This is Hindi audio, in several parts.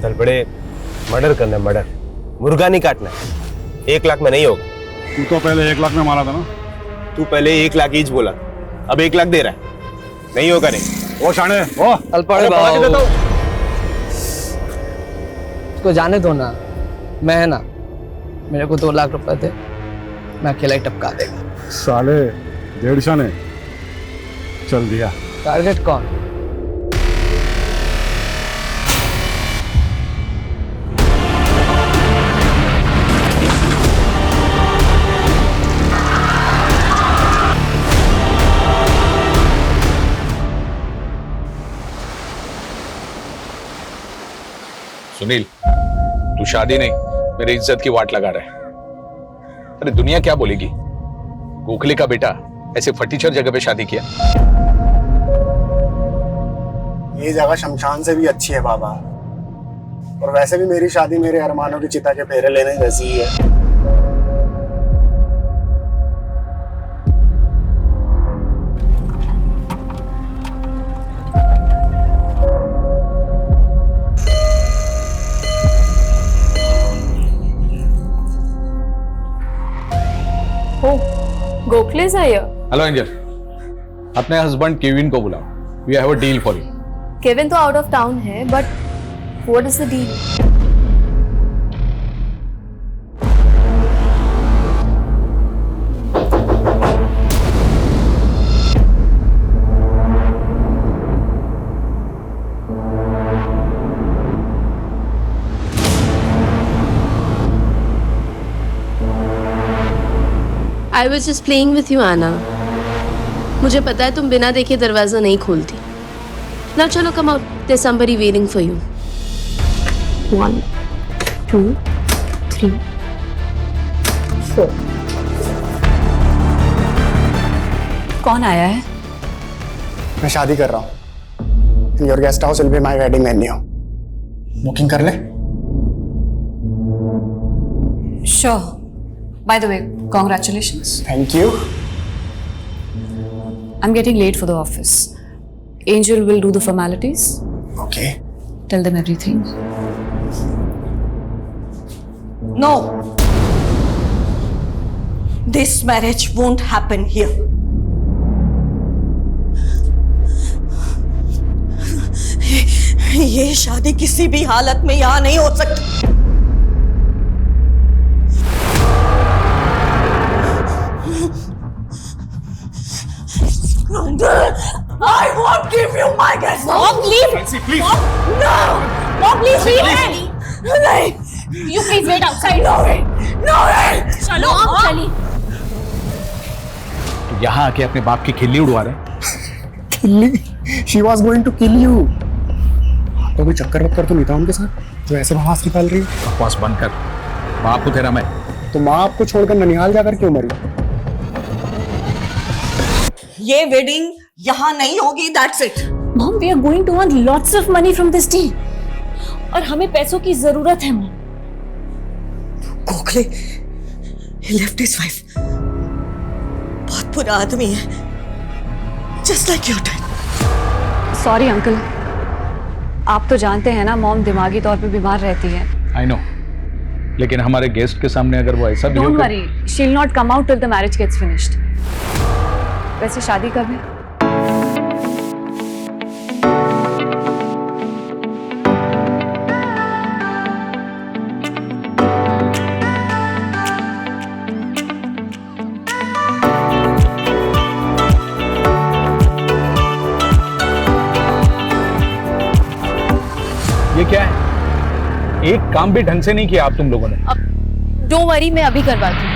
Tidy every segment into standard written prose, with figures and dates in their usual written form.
तलपड़े मर्डर करना है, मर्डर, मुर्गा नहीं काटना है। 1 लाख में नहीं होगा। तू तो पहले 1 लाख में मारा था ना। तू पहले 1 लाख ईच बोला, अब 1 लाख दे रहा है, नहीं होगा। नहीं ओ शाणे, ओ तलपड़े बाबू उसको जाने दो ना, मैं है ना, मेरे को 2 लाख रुपए दे, मैं अकेला ही टपका देगा। साले 1.5 शाने चल दिया। टारगेट कौन? सुनील, तू शादी नहीं मेरी इज्जत की वाट लगा रहा है। अरे दुनिया क्या बोलेगी, गोखले का बेटा ऐसे फटीचर जगह पे शादी किया। ये जगह शमशान से भी अच्छी है बाबा, और वैसे भी मेरी शादी मेरे अरमानों की चिता के फेरे लेने जैसी ही है। गोखले's are here. हेलो एंजल, अपने हस्बैंड केविन को बुलाओ, we have a deal for you. Kevin तो आउट ऑफ टाउन है, but what is the deal? I was just playing with you, Anna. मुझे पता है तुम बिना देखे दरवाजा नहीं खोलती। Now चलो, come out. There's somebody waiting for you. 1, 2, 3, 4. कौन आया है? मैं शादी कर रहा हूँ। Your guest house will be my wedding venue. Booking कर ले। Sure. By the way, congratulations. Thank you. I'm getting late for the office. Angel will do the formalities. Okay. Tell them everything. No. This marriage won't happen here. ये शादी किसी भी हालत में यहाँ नहीं हो सकती। I won't give you my guest. Mom, leave! please. No! Mom, please leave me! नहीं! You please wait outside. No way! No way! चलो, चली। यहाँ आके अपने बाप की खिल्ली उड़वा रहे। किल्ली? She was going to kill you. तो कोई चक्कर वक्कर तो नहीं था उनके साथ जो ऐसे बकवास निकाल रही है? बकवास बंद कर, बाप को तेरा मैं। तो माँ आपको छोड़कर ननिहाल जाकर क्यों मरी? ये वेडिंग यहाँ नहीं होगी, that's it. Mom, we are going to earn lots of money from this deal. और हमें पैसों की जरूरत है, Mom. Gokhale, he left his wife. बहुत बुरा आदमी है, just like your dad. Sorry, uncle. आप तो जानते हैं ना, मॉम दिमागी तौर पे बीमार रहती है। आई नो, लेकिन हमारे गेस्ट के सामने अगर वो ऐसा Don't worry, she'll not come out till the marriage gets finished. वैसे शादी कब है? ये क्या है? एक काम भी ढंग से नहीं किया आप तुम लोगों ने। Don't worry, मैं अभी करवाती हूँ।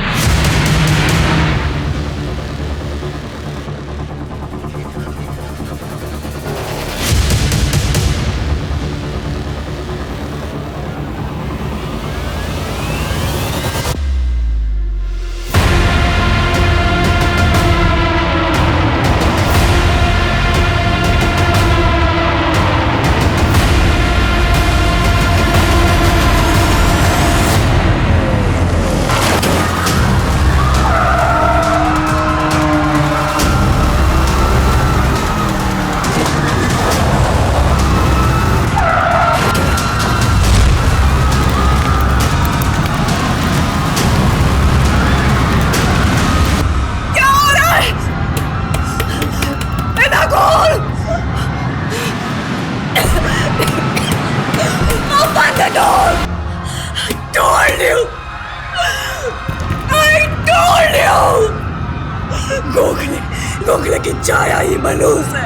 गोखले की चाय आई मनु से।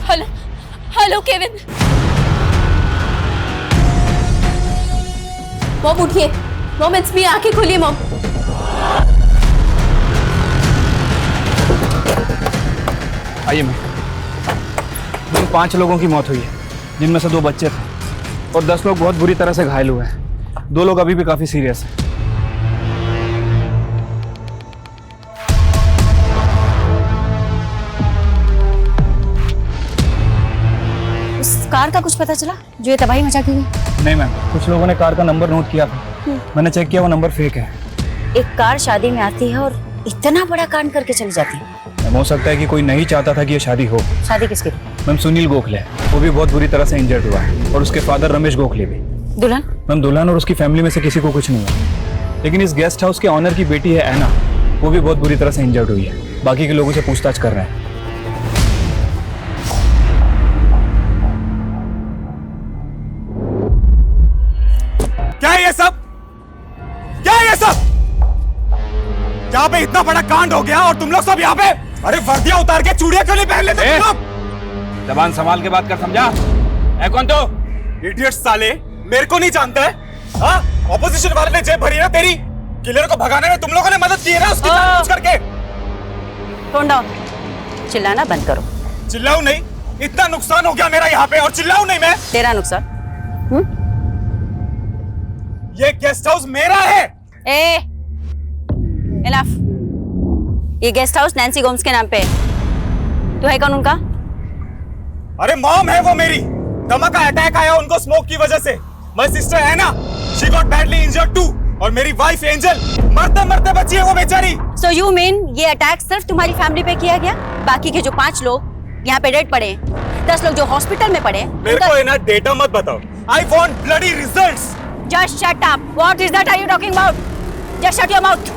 Hello hello Kevin. मॉम उठिए, मॉम इट्स मी, आंखें खोलिए मॉम। आइए मैम। 5 लोगों की मौत हुई है, जिनमें से 2 बच्चे थे और 10 लोग बहुत बुरी तरह से घायल हुए हैं। 2 लोग अभी भी काफी सीरियस हैं। उस कार का कुछ पता चला जो ये तबाही मचा के गई? नहीं मैम, कुछ लोगों ने कार का नंबर नोट किया था, मैंने चेक किया, वो नंबर फेक है। एक कार शादी में आती है और इतना बड़ा कांड करके चली जाती है। हो सकता है कि कोई नहीं चाहता था कि ये शादी हो। शादी किसकी? मैम सुनील गोखले, वो भी बहुत बुरी तरह से इंजर्ड हुआ है, और उसके फादर रमेश गोखले भी। दुल्हन? मैम दुल्हन और उसकी फैमिली में से किसी को कुछ नहीं हुआ, लेकिन इस गेस्ट हाउस के ऑनर की बेटी है ऐना, वो भी बहुत बुरी तरह से इंजर्ड हुई है। बाकी के लोगों से पूछताछ कर रहे हैं। क्या है ये सब? क्या है ये सब? यहाँ पे इतना बड़ा कांड हो गया और तुम लोग सब यहाँ पे? अरे वर्दियां उतार के चूड़ियां क्यों नहीं पहन लेते तुम लोग? जबान संभाल के बात कर, समझा? है कौन तो? इडियट साले, मेरे को नहीं जानता है? हाँ, ऑपोजिशन वाले ने जेब भरी ना तेरी। किलर को भगाने में तुम लोगों ने मदद की है ना उसकी जानबूझ करके। टोन डाउन, चिल्लाना बंद करो। चिल्लाऊं नहीं? इतना नुकसान हो गया मेरा यहाँ पे और चिल्लाऊं नहीं मैं? तेरा नुकसान? ये गेस्ट हाउस मेरा है। इनफ। ये गेस्ट हाउस नैन्सी गोम्स के नाम पे है। तो है कौन उनका? अरे मॉम है वो मेरी। दमा का अटैक आया उनको स्मोक की वजह से। माय सिस्टर है ना, she got badly injured too. और मेरी वाइफ एंजल मरते मरते बची है वो बेचारी। So you mean ये अटैक सिर्फ तुम्हारी फैमिली पे किया गया? बाकी के जो 5 लोग यहाँ पे डेड पड़े, 10 लोग जो हॉस्पिटल में पड़े, मेरे को ना डेटा मत बताओ। I want bloody results. Just shut up. What is that are you talking about? Just shut your mouth.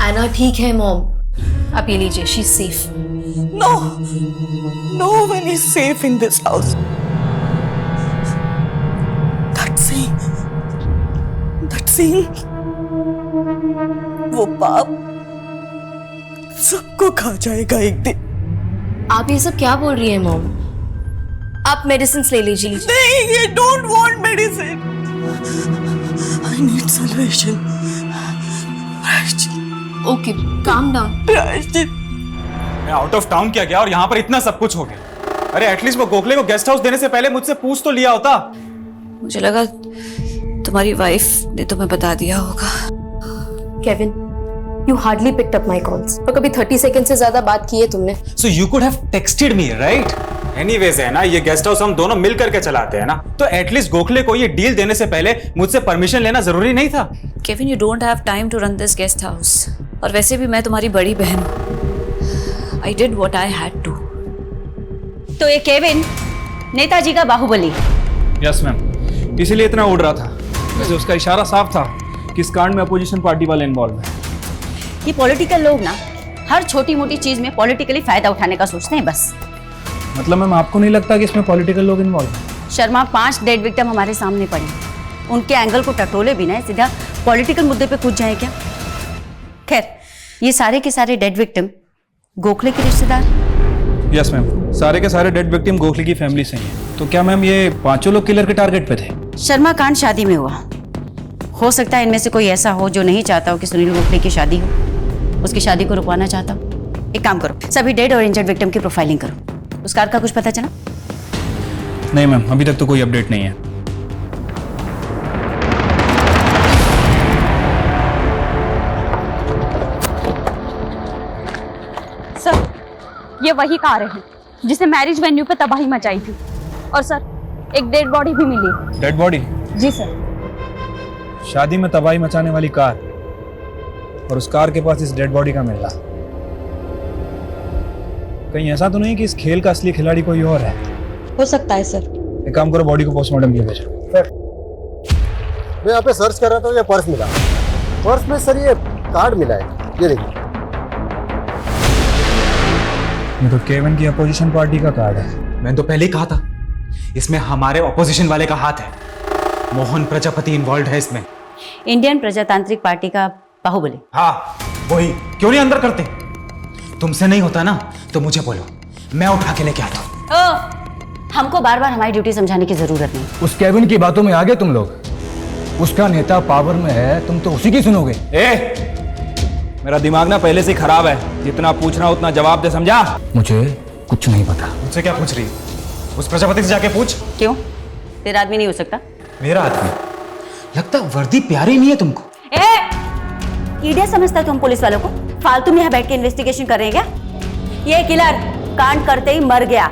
ऐना ठीक है मॉम, आप ये लीजिए, she is safe. No, no one is safe in this house. That scene, वो पाप सबको खा जाएगा एक दिन। आप ये सब क्या बोल रही हैं मॉम? आप मेडिसिन ले लीजिए। नहीं, I don't want medicine. I need salvation. Okay, calm down. मैं आउट ऑफ टाउन क्या गया और यहाँ पर इतना सब कुछ हो गया। अरे एटलीस्ट वो गोखले को गेस्ट हाउस देने से पहले मुझसे पूछ तो लिया होता। मुझे लगा तुम्हारी वाइफ ने तुम्हें बता दिया होगा। Kevin, you hardly picked up my calls. और कभी 30 सेकंड से ज्यादा बात की है तुमने। So you could have texted me, right? Anyways है ना, ये गेस्ट हाउस हम दोनों मिल करके चलाते हैं ना, तो एटलीस्ट गोखले को ये डील देने से पहले मुझसे परमिशन लेना जरूरी नहीं था? Kevin, you don't have time to run this guest house. और वैसे भी मैं तुम्हारी बड़ी बहन हूँ। I did what I had to. तो ये केविन नेताजी का बाहुबली। यस मैम, इसीलिए इतना उड़ रहा था। वैसे उसका इशारा साफ था कि इस कांड में अपोजिशन पार्टी वाले इन्वॉल्व हैं। ये पॉलिटिकल लोग ना हर छोटी मोटी चीज में पॉलिटिकली फायदा उठाने का सोचते हैं बस। मतलब मैम आपको नहीं लगता कि इसमें पॉलिटिकल लोग इन्वॉल्व हैं? शर्मा, 5 डेड विक्टिम हमारे सामने पड़े, उनके एंगल को टटोले बिना सीधा पॉलिटिकल मुद्दे पे कूद जाए क्या? खैर, ये सारे के सारे डेड विक्टिम गोखले के रिश्तेदार? यस मैम, सारे के सारे डेड विक्टिम गोखले की फैमिली से हैं। तो क्या मैम ये 5 लोग किलर के टारगेट पे थे? शर्मा कांड शादी में हुआ। हो सकता है इनमें से कोई ऐसा हो जो नहीं चाहता हो कि सुनील गोखले की शादी हो, उसकी शादी को रुकवाना चाहता हो। एक काम करो, सभी डेड और इंजर्ड विक्टिम की प्रोफाइलिंग करो। उस कार का कुछ पता चला? नहीं मैम, अभी तक तो कोई अपडेट नहीं है। सर, ये वही कार है जिसने मैरिज वेन्यू पे तबाही मचाई थी। और सर, एक डेड बॉडी भी मिली। Dead body? जी सर। शादी में तबाही मचाने वाली कार और उस कार के पास इस डेड बॉडी का मिलना, कहीं ऐसा तो नहीं कि इस खेल का असली खिलाड़ी कोई और है? हो सकता है सर। एक काम करो, बॉडी को पोस्टमार्टम के लिए भेजो। मैं यहाँ पे सर्च कर रहा था, ये पर्स मिला। पर्स में सर ये कार्ड मिला है, ये देखिए। ये तो केविन की अपोजिशन पार्टी का कार्ड है। मैंने तो पहले ही कहा था इसमें हमारे ऑपोजिशन वाले का हाथ है। मोहन प्रजापति इन्वॉल्व है इसमें। इंडियन प्रजातांत्रिक पार्टी का बाहुबली। हाँ वही। क्यों नहीं अंदर करते? तुमसे नहीं होता ना तो मुझे बोलो, मैं उठा के लेके आता हूँ। हमको बार बार हमारी ड्यूटी समझाने की जरूरत नहीं। उस केविन की बातों में आ गए तुम लोग। उसका नेता पावर में है, तुम तो उसी की सुनोगे। मेरा दिमाग ना पहले से खराब है, जितना पूछना उतना जवाब दे, समझा? मुझे कुछ नहीं पता। मुझसे क्या पूछ रही है? उस प्रजापति से जाके पूछ। क्यों? तेरा आदमी नहीं हो सकता? मेरा आदमी? लगता वर्दी प्यारी नहीं है तुमको। कीड़े समझता तुम पुलिस वालों को? फालतू में यहाँ बैठ के इन्वेस्टिगेशन कर रहे हैं क्या? ये किलर कांड करते ही मर गया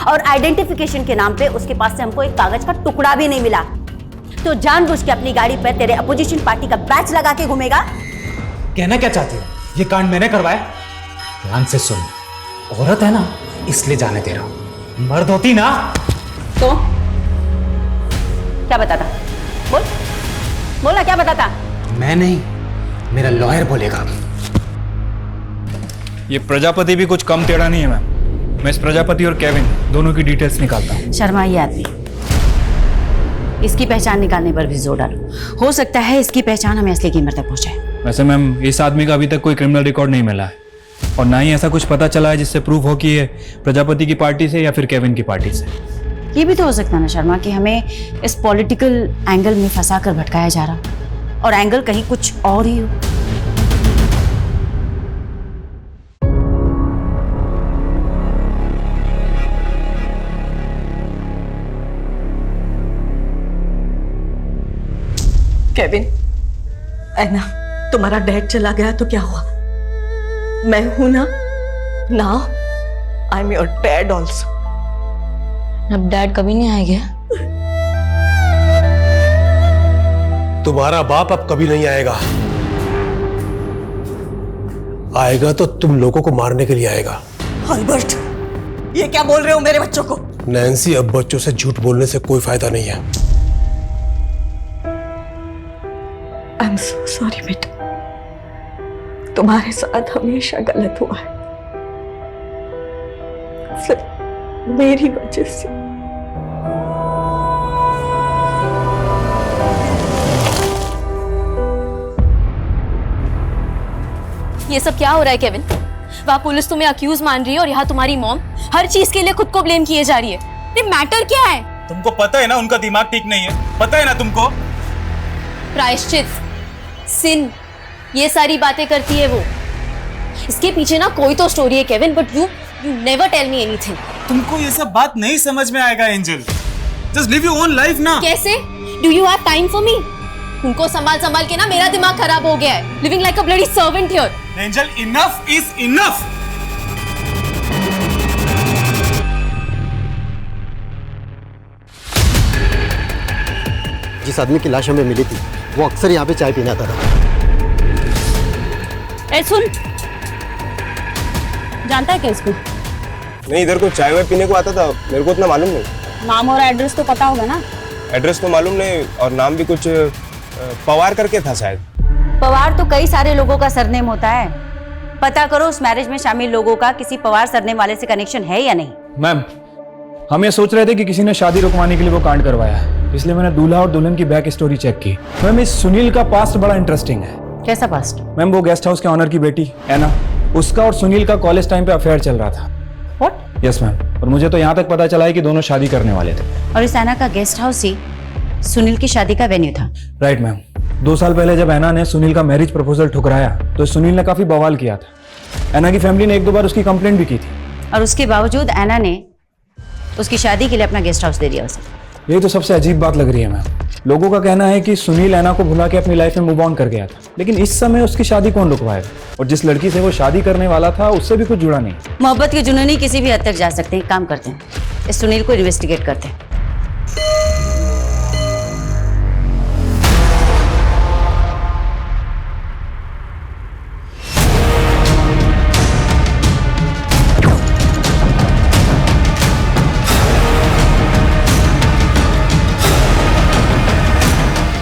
और आइडेंटिफिकेशन के नाम पे उसके पास से हमको एक कागज का टुकड़ा भी नहीं मिला। तो जानबूझ के अपनी गाड़ी पे तेरे अपोजिशन पार्टी का बैच लगा के घूमेगा। कहना क्या चाहती हो? ये कांड मैंने करवाया? ध्यान से सुन, औरत है ना इसलिए जाने दे रहा हूं। मर्द होती ना तो क्या बताता? बोल बोला, क्या बताता? मैं नहीं, मेरा लॉयर बोलेगा। ये प्रजापति भी कुछ कम टेढ़ा नहीं है मैम। मैं इस प्रजापति और केविन दोनों की डिटेल्स निकालता हूँ। शर्मा ये आदमी, इसकी पहचान निकालने पर भी जोर डालो। हो सकता है इसकी पहचान हमें असली कीमत तक पहुंचाए। वैसे मैम इस आदमी का अभी तक कोई क्रिमिनल रिकॉर्ड नहीं मिला है और ना ही ऐसा कुछ पता चला है जिससे प्रूफ हो कि ये प्रजापति की पार्टी से या फिर केविन की पार्टी से। ये भी तो हो सकता है ना शर्मा कि हमें इस पॉलिटिकल एंगल में फंसा कर भटकाया जा रहा और एंगल कहीं कुछ और ही हो। केविन, ऐना, तुम्हारा डैड चला गया तो क्या हुआ? मैं हूं ना। Now I am your dad also. अब डैड कभी नहीं आएगा। तुम्हारा बाप अब कभी नहीं आएगा। आएगा तो तुम लोगों को मारने के लिए आएगा। अल्बर्ट, ये क्या बोल रहे हो मेरे बच्चों को? नैन्सी, अब बच्चों से झूठ बोलने से कोई फायदा नहीं है। आई एम सो सॉरी बेटा, तुम्हारे साथ हमेशा गलत हुआ है, सिर्फ मेरी वजह से। ये सब क्या हो रहा है केविन? वहाँ पुलिस तुम्हें अक्यूज मान रही है और यहाँ तुम्हारी मॉम हर चीज के लिए खुद को ब्लेम किए जा रही है। ये मैटर क्या है? तुमको पता है ना उनका दिमाग ठीक नहीं है, पता है ना तुमको? प्रायश्चित, सिन, ये सारी बातें करती है वो। इसके पीछे ना कोई तो स्टोरी है Kevin, but you never tell me anything. तुमको ये सब बात नहीं समझ में आएगा Angel. Just live your own life ना। कैसे? Do you have time for me? उनको संभाल संभाल के ना मेरा दिमाग खराब हो गया है। Living like a bloody servant here. Angel, enough is enough. जिस आदमी की लाश हमें मिली थी वो अक्सर यहाँ पे चाय पीने आता था। ए सुन, जानता है क्या इसको? नहीं, इधर को चाय वाय पीने को आता था, मेरे को उतना मालूम नहीं। नाम और एड्रेस तो पता होगा ना? एड्रेस तो मालूम नहीं और नाम भी कुछ पवार करके था शायद। पवार तो कई सारे लोगों का सरनेम होता है। पता करो उस मैरिज में शामिल लोगों का किसी पवार सरनेम वाले से कनेक्शन है या नहीं। मैम, हम ये सोच रहे थे कि किसी ने शादी रुकवाने के लिए वो कांड करवाया है, इसलिए मैंने दूल्हा और दुल्हन की बैक स्टोरी चेक की। मैम, इस सुनील का पास्ट बड़ा इंटरेस्टिंग है। कैसा पास्ट? मैम, वो गेस्ट हाउस के ऑनर की बेटी है ना, उसका और सुनील का कॉलेज टाइम पे अफेयर चल रहा था। व्हाट? यस मैम, और मुझे तो यहाँ तक पता चला है कि दोनों शादी करने वाले थे। और इस ऐना का गेस्ट हाउस ही सुनील की शादी का वेन्यू था। Right ma'am. 2 साल पहले जब ऐना ने सुनील का मैरिज प्रपोजल ठुकराया तो सुनील ने काफी बवाल किया था। ऐना की फैमिली ने 1-2 बार उसकी कंप्लेंट भी की थी और उसके बावजूद ऐना ने उसकी शादी के लिए अपना गेस्ट हाउस दे दिया उसे। यही तो सबसे अजीब बात लग रही है मैम। लोगों का कहना है कि सुनील ऐना को भुला के अपनी लाइफ में मूव ऑन कर गया था, लेकिन इस समय उसकी शादी कौन रुकवाएगा? और जिस लड़की से वो शादी करने वाला था उससे भी कुछ जुड़ा नहीं। मोहब्बत के जुनूनी किसी भी हद तक जा सकते हैं। काम करते हैं, इस सुनील को इन्वेस्टिगेट करते हैं।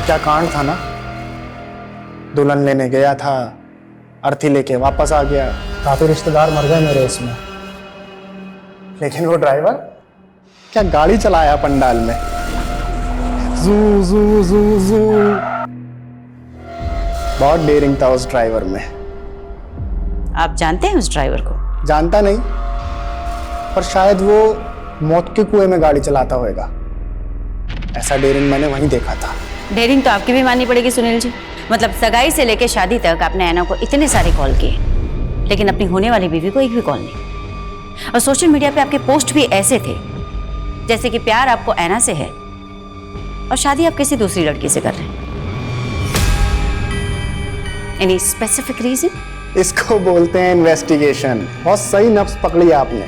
क्या कांड था ना, दुल्हन लेने गया था, अर्थी लेके वापस आ गया, काफी रिश्तेदार मर गए मेरे इसमें। लेकिन वो ड्राइवर क्या गाड़ी चलाया पंडाल में, जू जू जू जू। बहुत डेयरिंग था उस ड्राइवर में। आप जानते हैं उस ड्राइवर को? जानता नहीं, पर शायद वो मौत के कुएं में गाड़ी चलाता होगा। ऐसा डेयरिंग मैंने वहीं देखा था। डेयरिंग तो आपकी भी माननी पड़ेगी सुनील जी। मतलब सगाई से लेकर शादी तक आपने ऐना को इतने सारे कॉल किए, लेकिन अपनी होने वाली बीवी को एक भी कॉल नहीं। और सोशल मीडिया पे आपके पोस्ट भी ऐसे थे जैसे कि प्यार आपको ऐना से है और शादी आप किसी दूसरी लड़की से कर रहे हैं। Any specific reason? इसको बोलते हैं इन्वेस्टिगेशन। बहुत सही नफ्स पकड़ी आपने,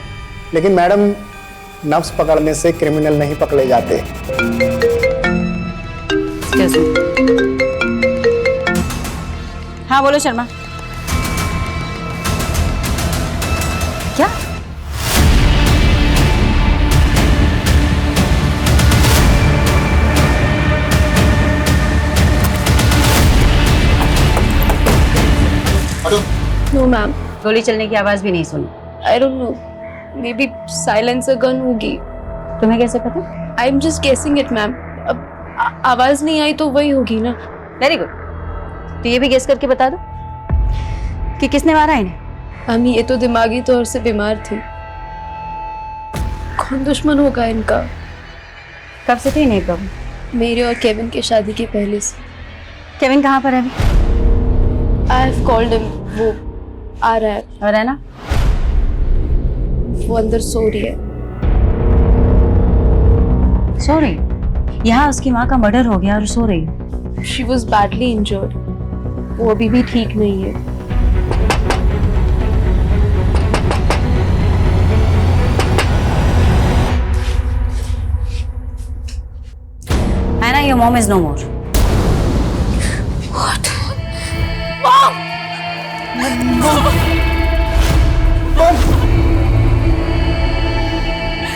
लेकिन मैडम नफ्स पकड़ने से क्रिमिनल नहीं पकड़े जाते। Excuse me. हाँ बोलो शर्मा। क्या? No, ma'am. गोली चलने की आवाज भी नहीं सुनी। I don't know. Maybe silencer gun होगी। तुम्हें कैसे पता? I'm just guessing it, ma'am. अब आवाज नहीं आई तो वही होगी ना। Very good. तो ये भी गेस करके बता दो कि किसने मारा इन्हें। हम ये तो दिमागी तौर से बीमार थी। कौन दुश्मन होगा इनका? कब से थी इन्हें प्रॉब्लम? मेरे और केविन की शादी के पहले से। केविन कहाँ पर है अभी? I have called him. वो आ रहा है। और है ना? वो अंदर सो रही है। सो रही? यहाँ उसकी माँ का मर्डर हो गया और सो रही है। She was badly injured. वो अभी भी ठीक नहीं है। Anna, your mom is no more. What?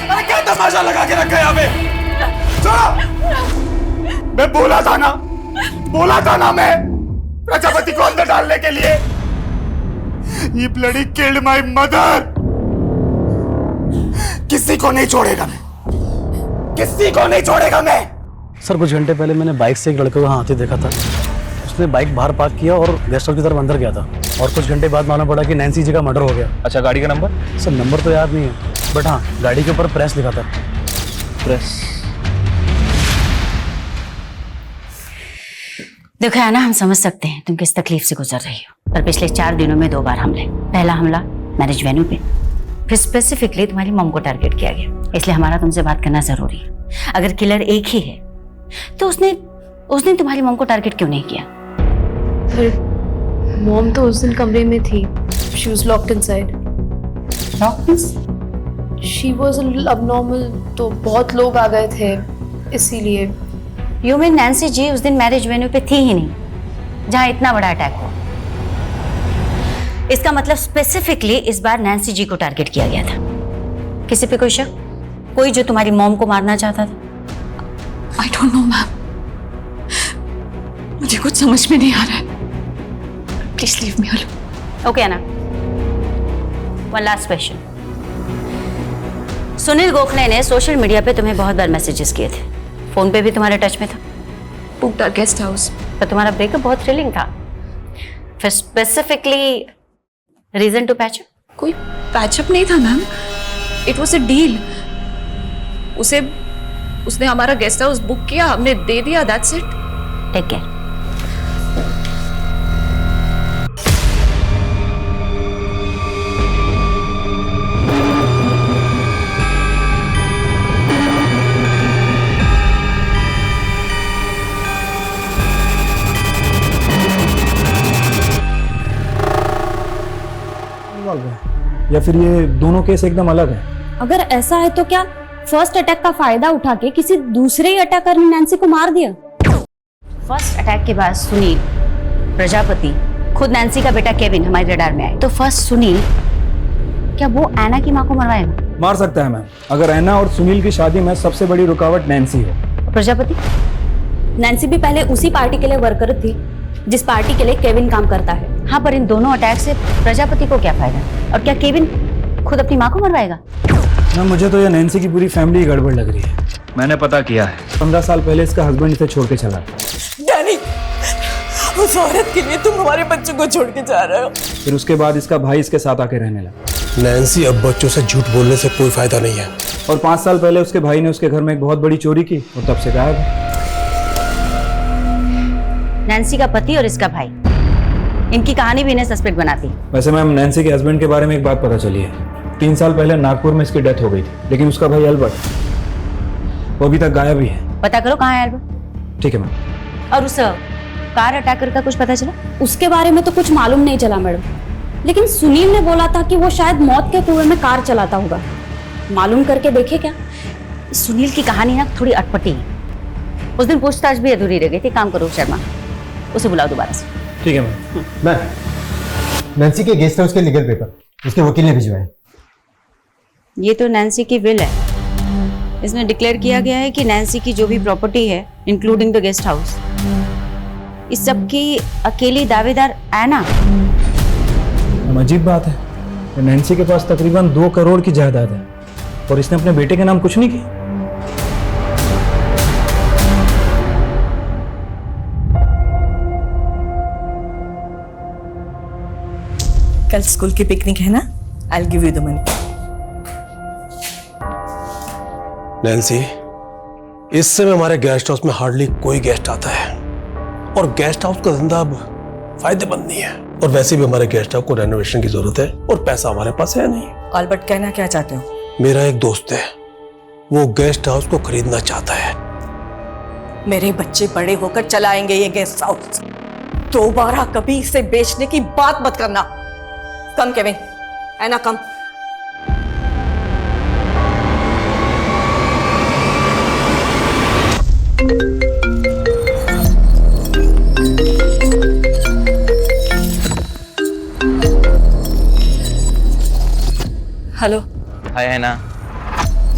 अरे क्या तमाशा लगा के रखा है यहाँ पे? चलो, मैं बोला था ना मैं प्रजापति को अंदर डालने के लिए। ये ब्लडी किल्ड माय मदर। किसी को नहीं छोड़ेगा मैं, किसी को नहीं छोड़ेगा मैं। सर कुछ घंटे पहले मैंने बाइक से एक लड़के को हाथी देखा था। उसने बाइक बाहर पार्क किया और गेस्ट हाउस की तरफ अंदर गया था, और कुछ घंटे बाद मालूम पड़ा कि नैन्सी जी का मर्डर हो गया। अच्छा, गाड़ी का नंबर? सर नंबर तो याद नहीं है, बट हाँ गाड़ी के ऊपर प्रेस लिखा था। प्रेस? देखो है ना, हम समझ सकते हैं तुम किस तकलीफ से गुजर रही हो, पर पिछले 4 दिनों में 2 बार हमले। पहला हमला मैरिज वेन्यू पे, फिर स्पेसिफिकली तुम्हारी मॉम को टारगेट किया गया। इसलिए हमारा तुमसे बात करना जरूरी है। अगर किलर एक ही है तो उसने तुम्हारी मॉम को टारगेट क्यों नहीं किया? पर मॉम तो उस दिन कमरे में थी। She was locked inside. She was a little abnormal, तो बहुत लोग आ गए थे इसीलिए। यू मीन नैन्सी जी उस दिन मैरिज वेन्यू पे थी ही नहीं जहां इतना बड़ा अटैक हुआ? इसका मतलब स्पेसिफिकली इस बार नैन्सी जी को टारगेट किया गया था। किसी पे कोई शक? कोई जो तुम्हारी मॉम को मारना चाहता था? I don't know, ma'am. मुझे कुछ समझ में नहीं आ रहा है। Please leave me alone. Okay ना, one last question. Sunil Gokhale ने सोशल मीडिया पे तुम्हें बहुत बार मैसेजेस किए थे, फोन पे भी तुम्हारे टच में था। Book the guest house. पर तुम्हारा ब्रेकअप बहुत थ्रिलिंग था। फिर स्पेसिफिकली रीजन टू पैचअप? कोई पैचअप नहीं था ma'am, it was a deal. उसने हमारा गेस्ट हाउस बुक किया, हमने दे दिया, दैट्स इट। Take care. या फिर ये दोनों केस एकदम अलग है? अगर ऐसा है तो क्या फर्स्ट अटैक का फायदा उठा के किसी दूसरे ही अटैकर ने नैन्सी को मार दिया? फर्स्ट अटैक के बाद सुनील, प्रजापति, खुद नैन्सी का बेटा केविन हमारे रडार में आए। तो फर्स्ट सुनील, क्या वो ऐना की माँ को मरवाएगा? मार सकता है मैम, अगर ऐना और सुनील की शादी में सबसे बड़ी रुकावट नैन्सी है। प्रजापति? नैन्सी भी पहले उसी पार्टी के लिए वर्कर थी जिस पार्टी के लिए केविन काम करता है। हाँ, पर इन दोनों अटैक से प्रजापति को क्या फायदा? और क्या केविन खुद अपनी माँ को मरवाएगा? ना, मुझे तो ये नैन्सी की पूरी फैमिली गड़बड़ लग रही है। मैंने पता किया है, 15 साल पहले इसका हस्बैंड इसे छोड़ के चला। डैनी, उस औरत के लिए तुम हमारे बच्चों को छोड़ के जा रहे हो। फिर उसके बाद इसका भाई इसके साथ आके रहने लगा। नैन्सी, अब बच्चों से झूठ बोलने से कोई फायदा नहीं है। और 5 साल पहले उसके भाई ने उसके घर में एक बहुत बड़ी चोरी की और तब से गायब है। नैन्सी का पति और इसका भाई, इनकी कहानी भी इन्हें सस्पेक्ट बनाती है। वैसे मैम, नैन्सी के हस्बैंड के बारे में एक बात पता चली है। 3 साल पहले नागपुर में इसकी डेथ हो गई थी, लेकिन उसका भाई अल्बर्ट वो अभी तक गायब ही है। पता करो कहाँ है अल्बर्ट। ठीक है मैम। और उस कार अटैकर का कुछ पता चला? उसके बारे में तो कुछ मालूम नहीं चला मैडम, लेकिन सुनील ने बोला था कि वो शायद मौत के कुएं में कार चलाता होगा। मालूम करके देखे क्या? सुनील की कहानी ना थोड़ी अटपटी है। उस दिन पूछताछ भी अधूरी रह गई थी। काम करो शर्मा, उसे बुलाओ दोबारा से। ठीक है मैम। मैम, नैन्सी के गेस्ट हाउस के लीगल पेपर उसके वकील ने भिजवाए। ये तो नैन्सी की विल है। इसमें डिक्लेयर किया गया है कि नैन्सी की जो भी प्रॉपर्टी है, इंक्लूडिंग द गेस्ट हाउस, इस सब की अकेली दावेदार ऐना। अजीब बात है, नैन्सी के पास तकरीबन 2 करोड़ की जायदाद है और इसने अपने बेटे के नाम कुछ नहीं किया। कल स्कूल की पिकनिक है ना? I will give you the money. Nancy, इस समय हमारे गेस्ट हाउस में हार्डली कोई गेस्ट आता है और गेस्ट हाउस का धंधा अब फायदेमंद नहीं है। और वैसे भी हमारे गेस्ट हाउस को रेनोवेशन की जरूरत है और पैसा हमारे पास है नहीं। अल्बर्ट, कहना क्या चाहते हो? मेरा एक दोस्त है, वो गेस्ट हाउस को खरीदना चाहता है। मेरे बच्चे बड़े होकर चलाएंगे ये गेस्ट हाउस। दोबारा कभी इसे बेचने की बात मत करना। Come Kevin, Anna come. Hello. Hi Anna,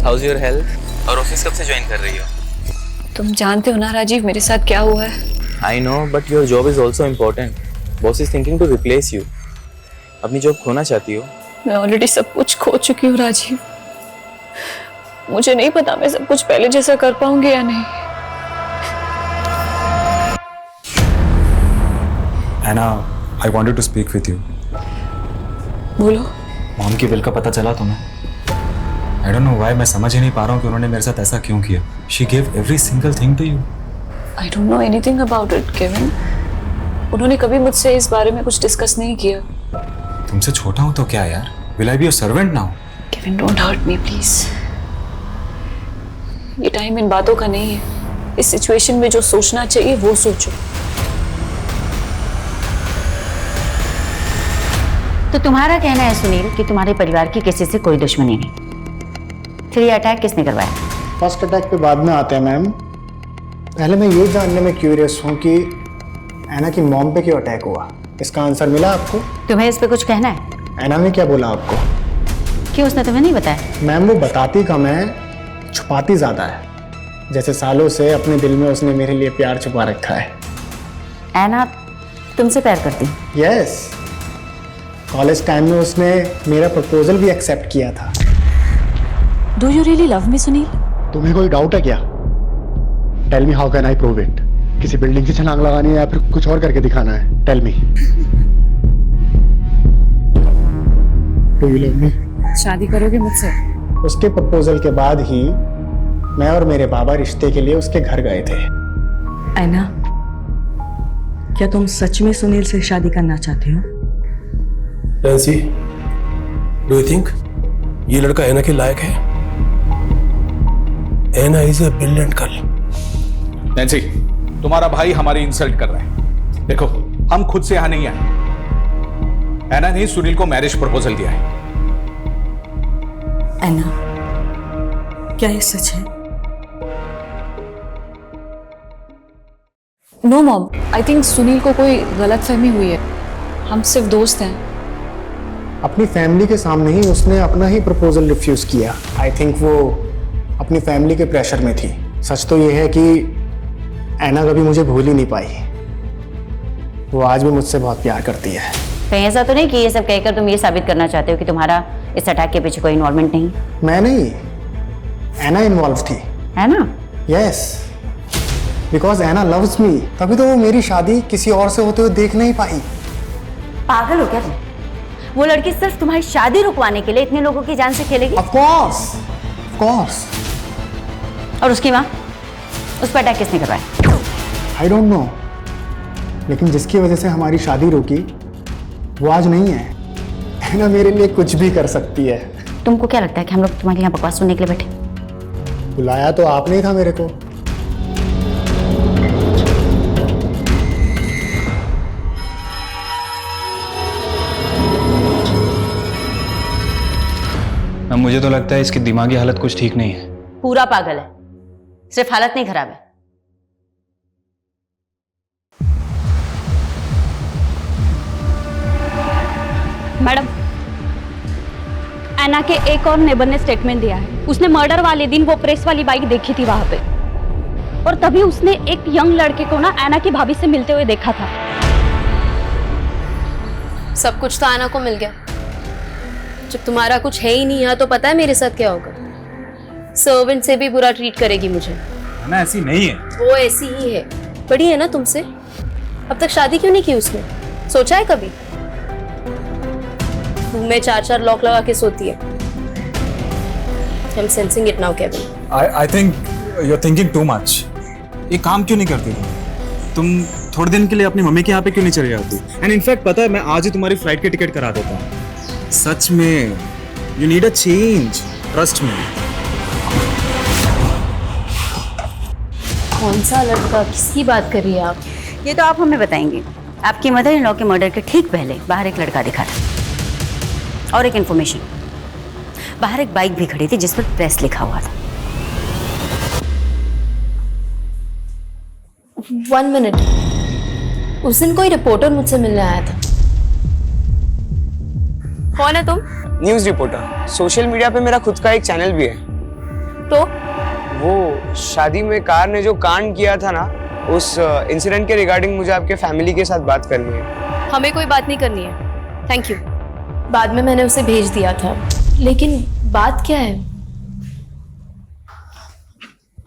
how's your health? और ऑफिस कब से ज्वाइन कर रही हो? तुम जानते हो ना राजीव मेरे साथ क्या हुआ है। I know, but your job is also important. Boss is thinking to replace you. अपनी जॉब खोना चाहती हो? मैं ऑलरेडी सब कुछ खो चुकी हूँ राजीव। मुझे नहीं पता मैं सब कुछ पहले जैसा कर पाऊंगी या नहीं। Anna, I wanted to speak with you. बोलो। मॉम की विल का पता चला तुम्हें? आई डोंट नो व्हाई, मैं समझ ही नहीं पा रहा हूँ कि उन्होंने मेरे साथ ऐसा क्यों किया। She give every single thing to you. I don't know anything about it Kevin. उन्होंने कभी मुझसे इस बारे में कुछ डिस्कस नहीं किया। तुमसे छोटा हूँ तो क्या यार? Will I be your servant now? Kevin, don't hurt me please. ये टाइम इन बातों का नहीं है। इस सिचुएशन में जो सोचना चाहिए वो सोचो। तो तुम्हारा कहना है सुनील कि तुम्हारे परिवार की किसी से कोई दुश्मनी नहीं। फिर ये अटैक किसने करवाया? फर्स्ट अटैक पे बाद में आते हैं मैम। पहले मैं ये जानने में क्यूरियस हूँ कि ऐना की मॉम पे क्यों अटैक हुआ। इसका आंसर मिला आपको? तुम्हें इस पे कुछ कहना है? ऐना ने क्या बोला आपको? क्यों, उसने तुम्हें नहीं बताया? मैम, वो बताती कम है, छुपाती ज्यादा है। जैसे सालों से अपने दिल में उसने मेरे लिए प्यार छुपा रखा है। ऐना तुमसे प्यार करती? यस। कॉलेज टाइम में उसने मेरा प्रपोजल भी एक्सेप्ट किया था। Do you really love me Sunil? तुम्हें कोई डाउट है क्या? Tell me how can I prove it? किसी बिल्डिंग से छलांग लगानी है या फिर कुछ और करके दिखाना है? Tell me. Do you love me? शादी करोगे मुझसे? उसके प्रपोजल के बाद ही मैं और मेरे बाबा रिश्ते के लिए उसके घर गए थे। ऐना, क्या तुम सच में सुनील से शादी करना चाहते हो? नैन्सी, डू यू थिंक ये लड़का ऐना के लायक है? Anna is a brilliant girl. Nancy, तुम्हारा भाई हमारी इंसल्ट कर रहा है। देखो, हम खुद से यहां नहीं आए। ऐना ने सुनील को मैरिज प्रपोजल दिया है। ऐना, क्या ये सच है? No mom, I think Sunil को कोई गलतफहमी हुई है। हम सिर्फ दोस्त हैं। अपनी फैमिली के सामने ही उसने अपना ही प्रपोजल रिफ्यूज किया। आई थिंक वो अपनी फैमिली के प्रेशर में थी। सच तो ये है कि ऐना कभी मुझे भूल ही नहीं पाई। वो आज भी मुझसे बहुत प्यार करती है। कहीं ऐसा तो नहीं कि ये सब कहकर तुम ये साबित करना चाहते हो कि तुम्हारा इस अटैक के पीछे कोई इन्वॉल्वमेंट नहीं? मैं नहीं, ऐना इन्वॉल्व थी। है ना? Yes, because Anna loves me, तभी तो वो मेरी शादी किसी और से होते हुए देख नहीं पाई। पागल हो क्या तुम? वो लड़की सिर्फ तुम्हारी शादी रुकवाने के लिए इतने लोगों की जान से खेलेगी? Of course. और उसकी माँ, उस पर अटैक किसने करवाया? आई डोंट नो, लेकिन जिसकी वजह से हमारी शादी रुकी वो आज नहीं है। ऐना मेरे लिए कुछ भी कर सकती है। तुमको क्या लगता है कि हम लोग तुम्हारे यहाँ बकवास सुनने के लिए बैठे? बुलाया तो आपने ही था मेरे को। अब मुझे तो लगता है इसकी दिमागी हालत कुछ ठीक नहीं है। पूरा पागल है, सिर्फ हालत नहीं खराब है। मैडम, ऐना के एक और नेबर ने स्टेटमेंट दिया है। उसने मर्डर वाले दिन वो प्रेस वाली बाइक देखी थी वहां पे, और तभी उसने एक यंग लड़के को ना ऐना की भाभी से मिलते हुए देखा था। सब कुछ तो ऐना को मिल गया। जब तुम्हारा कुछ है ही नहीं यहाँ, तो पता है मेरे साथ क्या होगा? सर्वेंट से भी बुरा ट्रीट करेगी मुझे। ना ऐसी नहीं है। वो ऐसी ही है। बड़ी है ना तुमसे। अब तक शादी क्यों नहीं की उसने? सोचा है कभी? रूम में 4-4 लॉक लगा के सोती है। I'm sensing it now, Kevin. I think you're thinking too much. ये काम क्यों नहीं करती तुम? थोड़े दिन के लिए अपनी मम्मी के यहाँ पे क्यों नहीं चली जाती? एंड इनफैक्ट पता है, मैं आज ही तुम्हारी फ्लाइट की टिकट करा देता हूँ। सच में, you need a change. Trust me. कौन सा लड़का? किसकी बात कर रही है आप? ये तो आप हमें बताएंगे। आपकी मदर इन लॉ के मर्डर के ठीक पहले बाहर एक लड़का दिखा था, और एक इन्फॉर्मेशन, बाहर एक बाइक भी खड़ी थी जिस पर प्रेस लिखा हुआ था। 1 मिनट, उस दिन कोई रिपोर्टर मुझसे मिलने आया था। कौन है तुम? News reporter. सोशल मीडिया पे मेरा खुद का एक चैनल भी है। तो वो शादी में कार ने जो कांड किया था ना, उस इंसिडेंट के रिगार्डिंग मुझे आपके फैमिली के साथ बात करनी है। हमें कोई बात नहीं करनी है, थैंक यू। बाद में मैंने उसे भेज दिया था, लेकिन बात क्या है?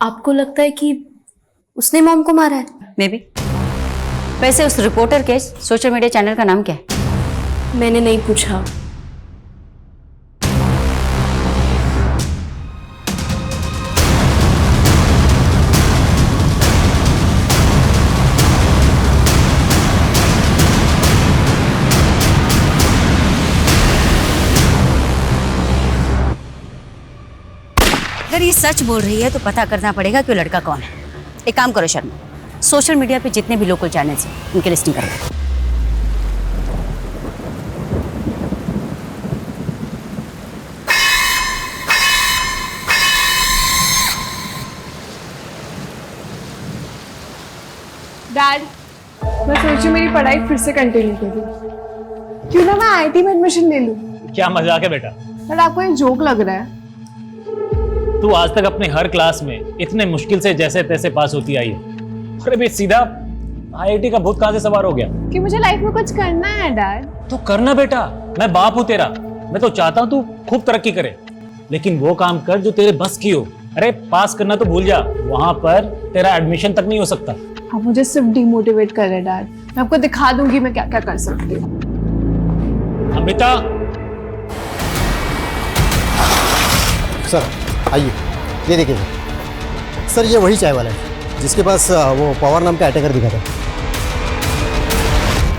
आपको लगता है कि उसने मॉम को मारा है? May be. वैसे उस रिपोर्टर के सोशल मीडिया चैनल का नाम क्या है? मैंने नहीं पूछा। अगर ये सच बोल रही है तो पता करना पड़ेगा कि वो लड़का कौन है। एक काम करो शर्मा, सोशल मीडिया पे जितने भी लोकल चैनल्स हैं उनकी लिस्टिंग करो। डैड, मैं सोची मेरी पढ़ाई फिर से कंटिन्यू करूं। क्यों ना मैं आईटी में एडमिशन ले लूं? क्या मजाक है बेटा? बट आपको ये जोक लग रहा है। तू आज तक अपने हर क्लास में इतने मुश्किल से जैसे तैसे पास होती आई है, अरे बे सीधा आईआईटी का भूत कहां से सवार हो गया? कि मुझे लाइफ में कुछ करना है डैड। तो करना बेटा, मैं बाप हूं तेरा। मैं तो चाहता हूं तू खूब तरक्की करे, लेकिन वो काम कर जो तेरे बस की हो। अरे पास करना तो भूल जा, वहां पर तेरा एडमिशन तक नहीं हो सकता। आप मुझे सिर्फ डिमोटिवेट कर रहे डैड। मैं आपको दिखा दूंगी मैं क्या क्या कर सकती हूँ। अमृता, सर आइए, ये देखिए सर, ये वही चाय वाला है जिसके पास वो पवार नाम का अटैकर दिखा था।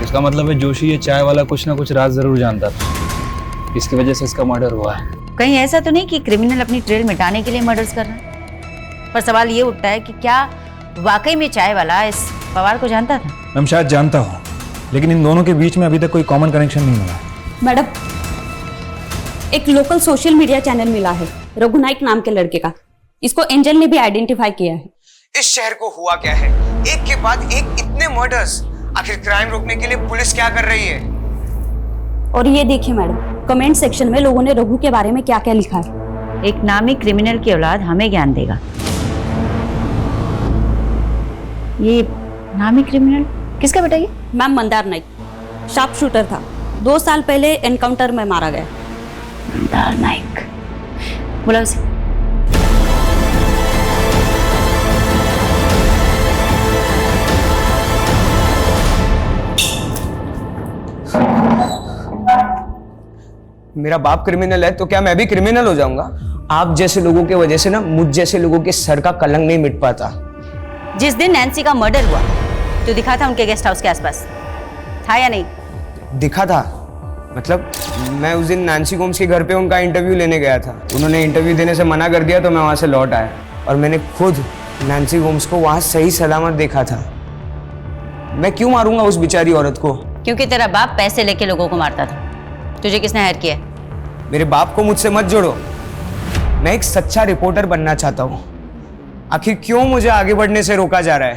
इसका मतलब है जोशी ये चाय वाला कुछ ना कुछ राज जरूर जानता था, इसकी वजह से इसका मर्डर हुआ है। कहीं ऐसा तो नहीं कि क्रिमिनल अपनी ट्रेल मिटाने के लिए मर्डर्स कर रहा है? पर सवाल ये उठता है कि क्या वाकई में चाय वाला इस पवार को जानता था? मैं शायद जानता हूँ, लेकिन इन दोनों के बीच में अभी तक कोई कॉमन कनेक्शन नहीं मिला। मैडम, एक लोकल सोशल मीडिया चैनल मिला है रघुनायक नाम के लड़के का। इसको एंजल ने भी आइडेंटिफाई किया है। इस शहर को हुआ क्या है? एक के बाद एक इतने मर्डर्स। आखिर क्राइम रोकने के लिए पुलिस क्या कर रही है? और ये देखिए मैडम, कमेंट सेक्शन में लोगों ने रघु के बारे में क्या क्या लिखा है। एक नामी क्रिमिनल की औलाद हमें ज्ञान देगा। ये नामी क्रिमिनल किसका बेटा ये? Ma'am Mandar Naik, sharp shooter था, 2 साल पहले एनकाउंटर में मारा गया। मंदार नाइक, बुलाओ उसे। मेरा बाप क्रिमिनल है तो क्या मैं भी क्रिमिनल हो जाऊंगा? आप जैसे लोगों की वजह से ना मुझ जैसे लोगों के सर का कलंक नहीं मिट पाता। जिस दिन नैन्सी का मर्डर हुआ तो दिखा था उनके गेस्ट हाउस के आसपास, था या नहीं? दिखा था, मतलब मैं उस दिन नैन्सी गोम्स के घर पे उनका इंटरव्यू लेने गया था। उन्होंने इंटरव्यू देने से मना कर दिया तो मैं वहां से लौट आया और मैंने खुद नैन्सी गोम्स को वहां सही सलामत देखा था। मैं क्यों मारूंगा उस बेचारी औरत को? क्योंकि तेरा बाप पैसे लेके लोगों को मारता था। तुझे किसने हायर किया? मेरे बाप को मुझसे मत जोड़ो। मैं एक सच्चा रिपोर्टर बनना चाहता हूँ। आखिर क्यों मुझे आगे बढ़ने से रोका जा रहा है?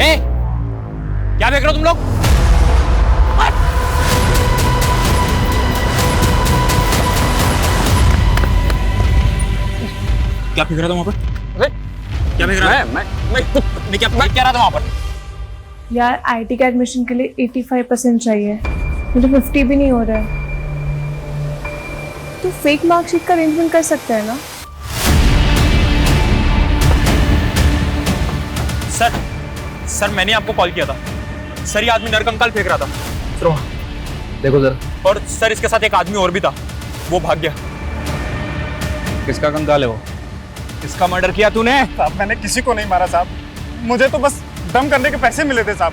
ए, क्या देख रहे हो तुम लोग? क्या फेंक रहा था वहां पर? क्या फेंक रहा था? मैं क्या रहा था वहां पर? यार आईटी के एडमिशन के लिए 85% चाहिए, मुझे 50 भी नहीं हो रहा है। तो फेक मार्कशीट का अरेंजमेंट कर सकता है ना? सर मैंने आपको कॉल किया था। सर ये आदमी नरकंकाल फेंक रहा था। देखो जरा। और सर इसके साथ एक आदमी और भी था, वो भाग गया। किसका कंकाल है वो? किसका मर्डर किया तूने? साहब मैंने किसी को नहीं मारा साहब, मुझे तो बस दम करने के पैसे मिले थे साहब।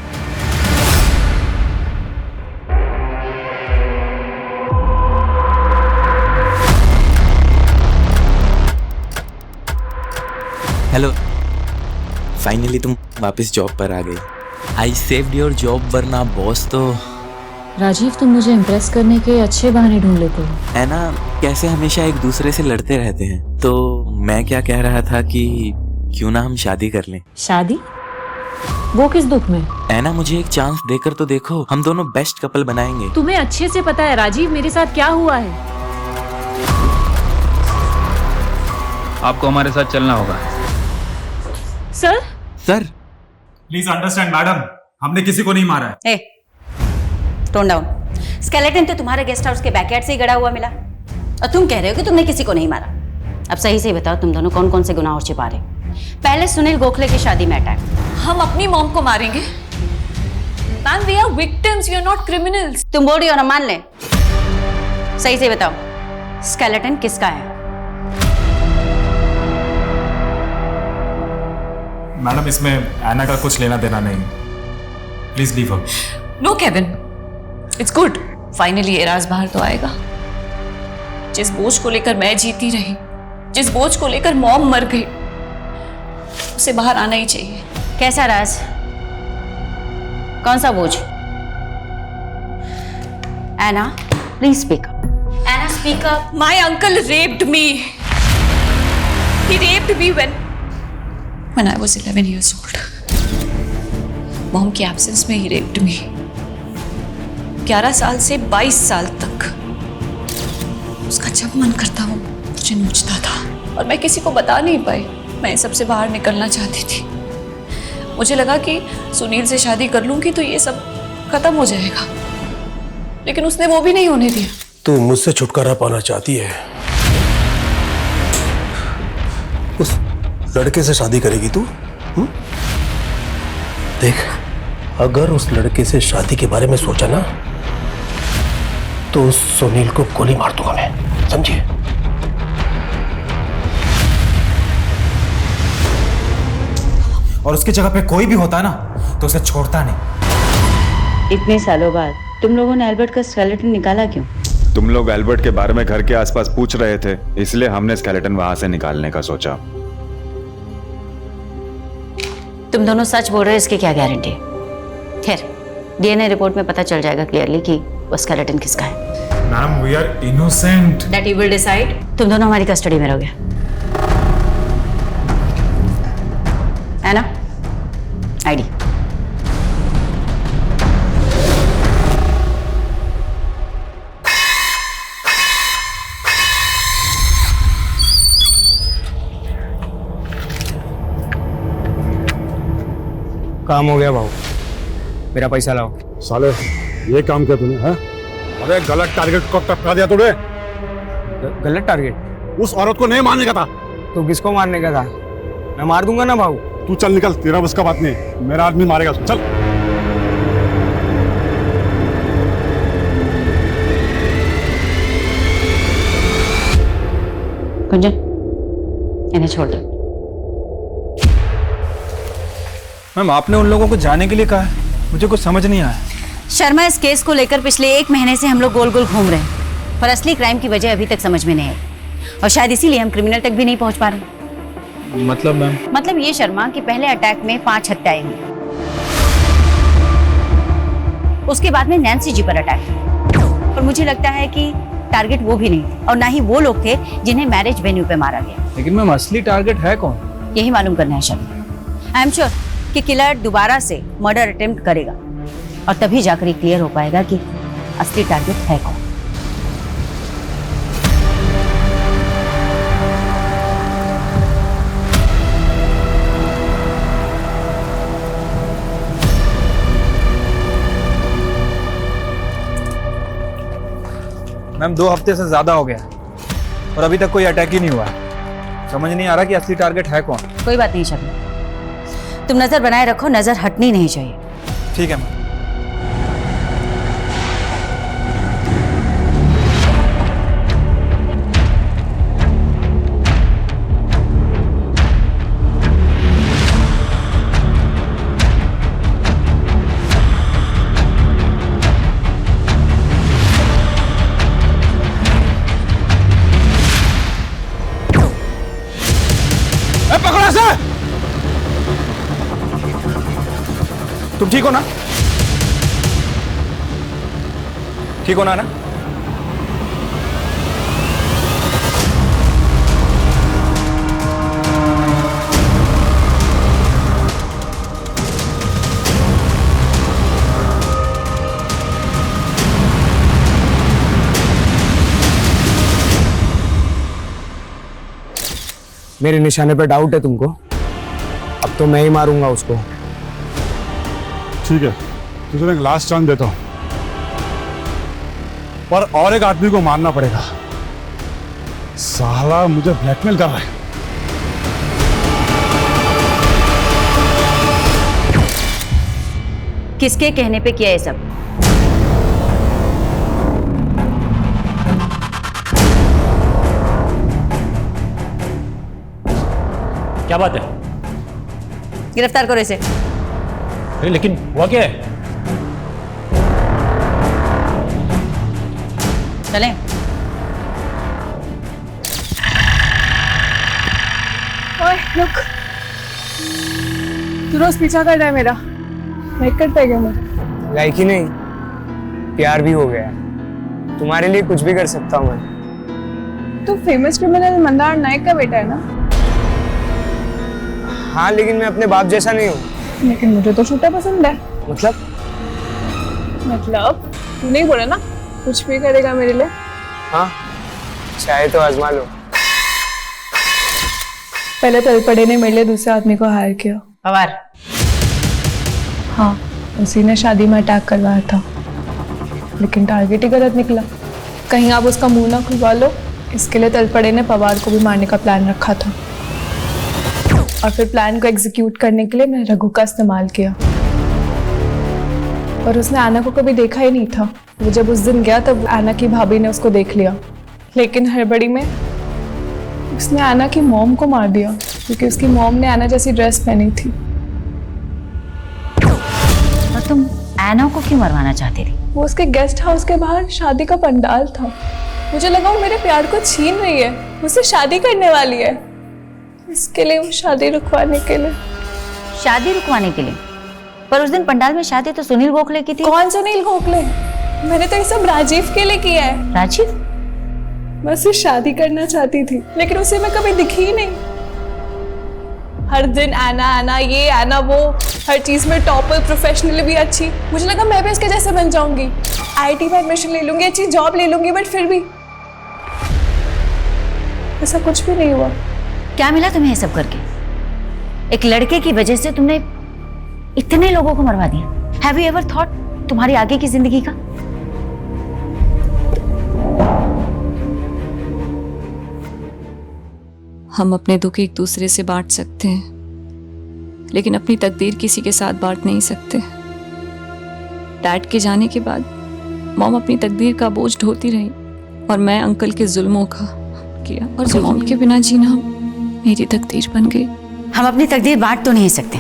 हेलो, फाइनली तुम वापस जॉब पर आ गई। आई सेव्ड योर जॉब, वरना बॉस तो। राजीव, तुम मुझे इम्प्रेस करने के अच्छे बहाने ढूंढ लेते हो। है ना, कैसे हमेशा एक दूसरे से लड़ते रहते हैं। तो मैं क्या कह रहा था कि क्यों ना हम शादी कर लें। शादी? वो किस दुख में? है ना, मुझे एक चांस देकर तो देखो, हम दोनों बेस्ट कपल बनाएंगे। तुम्हें अच्छे से पता है राजीव मेरे साथ क्या हुआ है। आपको हमारे साथ चलना होगा। सर प्लीज अंडरस्टैंड मैडम, हमने किसी को नहीं मारा है। ए, टोन डाउन। स्केलेटन तो तुम्हारे गेस्ट हाउस के बैकयार्ड से ही गड़ा हुआ मिला और तुम कह रहे हो कि तुमने किसी को नहीं मारा। अब सही से बताओ तुम दोनों कौन कौन से गुनाह और छिपा रहे? पहले सुनील गोखले की शादी में अटैक। हम अपनी मॉम को मारेंगे? Ma'am we are victims, we are not criminals. तुम बोल रही हो ना, मान ले। सही से बताओ स्केलेटन किसका है? मैडम इसमें एना का कुछ लेना देना नहीं, please leave her. No Kevin, it's good, finally Eraj बाहर तो आएगा। जिस बोझ को लेकर मैं जीती रही, जिस बोझ को लेकर मॉम मर गई, उसे बाहर आना ही चाहिए। कैसा राज? कौन सा बोझ? Anna please speak up. Anna speak up. My uncle raped me. He raped me when I was 11 years old. Mom की एब्सेंस में ही रेप्ड मी। 11 साल से 22 साल तक उसका जब मन करता वो मुझे नोचता था और मैं किसी को बता नहीं पाई। मैं सबसे बाहर निकलना चाहती थी। मुझे लगा कि सुनील से शादी कर लूंगी तो ये सब खत्म हो जाएगा, लेकिन उसने वो भी नहीं होने दिया। तू मुझसे छुटकारा पाना चाहती है, उस लड़के से शादी करेगी तू? देख, अगर उस लड़के से शादी के बारे में सोचा ना तो उस सुनील को गोली मार दूंगा मैं, समझिए? और उसकी जगह पे कोई भी होता ना तो उसे छोड़ता नहीं। इतने सालों बाद तुम लोगों ने एल्बर्ट का स्केलेटन निकाला क्यों? तुम लोग एल्बर्ट के बारे में घर के आसपास पूछ रहे थे, इसलिए हमने स्केलेटन वहां से निकालने का सोचा। तुम दोनों सच बोल रहे हो, इसकी क्या गारंटी है? खैर, डीएनए रिपोर्ट में पता चल जाएगा क्लियरली कि वो स्केलेटन किसका है। Ma'am we are innocent. That you will decide. तुम दोनों हमारी कस्टडी में रहोगे, है ना? आईडी। काम हो गया भाऊ, मेरा पैसा लाओ। साले ये काम किया तूने? हाँ? अरे गलत टारगेट को टपका दिया तूने। गलत टारगेट? उस औरत को नहीं मारने का था। तो किसको मारने का था? मैं मार दूंगा ना भाऊ। तू चल निकल, तेरा बस का बात नहीं, मेरा आदमी मारेगा उसको। चल। कुंजन, इन्हें छोड़ दो। मैम आपने उन लोगों को जाने के लिए कहा है, मुझे कुछ समझ नहीं आया। शर्मा, इस केस को लेकर पिछले 1 महीने से हम लोग गोल गोल घूम रहे हैं, पर असली क्राइम की वजह अभी तक समझ में नहीं आई, और शायद इसीलिए हम क्रिमिनल तक भी नहीं पहुंच पा रहे। मतलब मैम? मतलब ये शर्मा कि पहले अटैक में 5 हत्याएं हुई, उसके बाद में नैन्सी जी पर अटैक, और मुझे लगता है कि टारगेट वो भी नहीं और ना ही वो लोग थे जिन्हें मैरिज वेन्यू पे मारा गया। लेकिन मैम असली टारगेट है कौन? यही मालूम करना है शर्मा। आई एम श्योर कि किलर दोबारा से मर्डर अटेम्प्ट करेगा, और तभी जाकर ये क्लियर हो पाएगा कि असली टारगेट है कौन। मैम 2 हफ्ते से ज्यादा हो गया और अभी तक कोई अटैक ही नहीं हुआ। समझ नहीं आ रहा कि असली टारगेट है कौन। कोई बात नहीं शर्मा, तुम नजर बनाए रखो, नजर हटनी नहीं चाहिए। ठीक है मैम। पकड़ो इसे! तुम ठीक हो ना? ठीक हो ना? मेरे निशाने पे डाउट है तुमको? अब तो मैं ही मारूंगा उसको। ठीक है, तुझे एक लास्ट चांस देता हूं, पर और एक आदमी को मारना पड़ेगा। साला मुझे ब्लैकमेल कर रहा है। किसके कहने पे किया ये सब? क्या बात है? गिरफ्तार करो इसे। अरे लेकिन हुआ क्या है? चलें। ओए रुक, तू रोज पीछा कर रहा है मेरा, लाइक करता है क्या मुझे? लाइक ही नहीं, प्यार भी हो गया है। तुम्हारे लिए कुछ भी कर सकता हूँ मैं। तू फेमस क्रिमिनल मंदार नायक का बेटा है ना? हाँ, लेकिन मैं अपने बाप जैसा नहीं हूँ। लेकिन मुझे तो छोटा पसंद है। मतलब तू नहीं बोला ना कुछ भी करेगा मेरे लिए? हाँ, चाहे तो आजमा लो। पहले तलपड़े ने मेरे लिए दूसरे आदमी को हायर किया। पवार? हाँ, उसी ने शादी में अटैक करवाया था, लेकिन टारगेट ही गलत निकला। कहीं आप उसका मुंह ना खुलवा लो, इसके लिए तलपड़े ने पवार को भी मारने का प्लान रखा था, और फिर प्लान को एग्जीक्यूट करने के लिए मैंने रघु का इस्तेमाल किया। और उसने आना को कभी देखा ही नहीं था। वो जब उस दिन गया तब आना की भाभी ने उसको देख लिया, लेकिन हड़बड़ी में उसने आना की मॉम को मार दिया, क्योंकि उसकी मॉम ने आना जैसी ड्रेस पहनी थी। और तुम आना को क्यों मरवाना चाहती थी? वो उसके गेस्ट हाउस के बाहर शादी का पंडाल था। मुझे लगा वो मेरे प्यार को छीन रही है, मुझसे शादी करने वाली है। इसके लिए वो शादी रुकवाने के लिए। शादी रुकवाने के लिए? पर उस दिन पंडाल में शादी तो सुनील गोखले की थी। कौन सुनील गोखले? मैंने तो ये सब राजीव के लिए किया है। राजीव? मैं उससे शादी करना चाहती थी, लेकिन उसे मैं कभी दिखी ही नहीं। हर दिन आना आना, ये आना वो, हर चीज में टॉपर, प्रोफेशनली भी अच्छी। मुझे लगा मैं भी उसके जैसे बन जाऊंगी, आईटी में एडमिशन ले लूंगी, अच्छी जॉब ले लूंगी, बट फिर भी ऐसा कुछ भी नहीं हुआ। क्या मिला तुम्हें ये सब करके? एक लड़के की वजह से तुमने इतने लोगों को मरवा दिया। हैव यू एवर थॉट तुम्हारी आगे की जिंदगी का? हम अपने दुख एक दूसरे से बांट सकते हैं, लेकिन अपनी तकदीर किसी के साथ बांट नहीं सकते। डैड के जाने के बाद मॉम अपनी तकदीर का बोझ ढोती रही और मैं अंकल के जुल्मों का किया, और मॉम के बिना जीना मेरी तकदीर बन गई। हम अपनी तकदीर बांट तो नहीं सकते,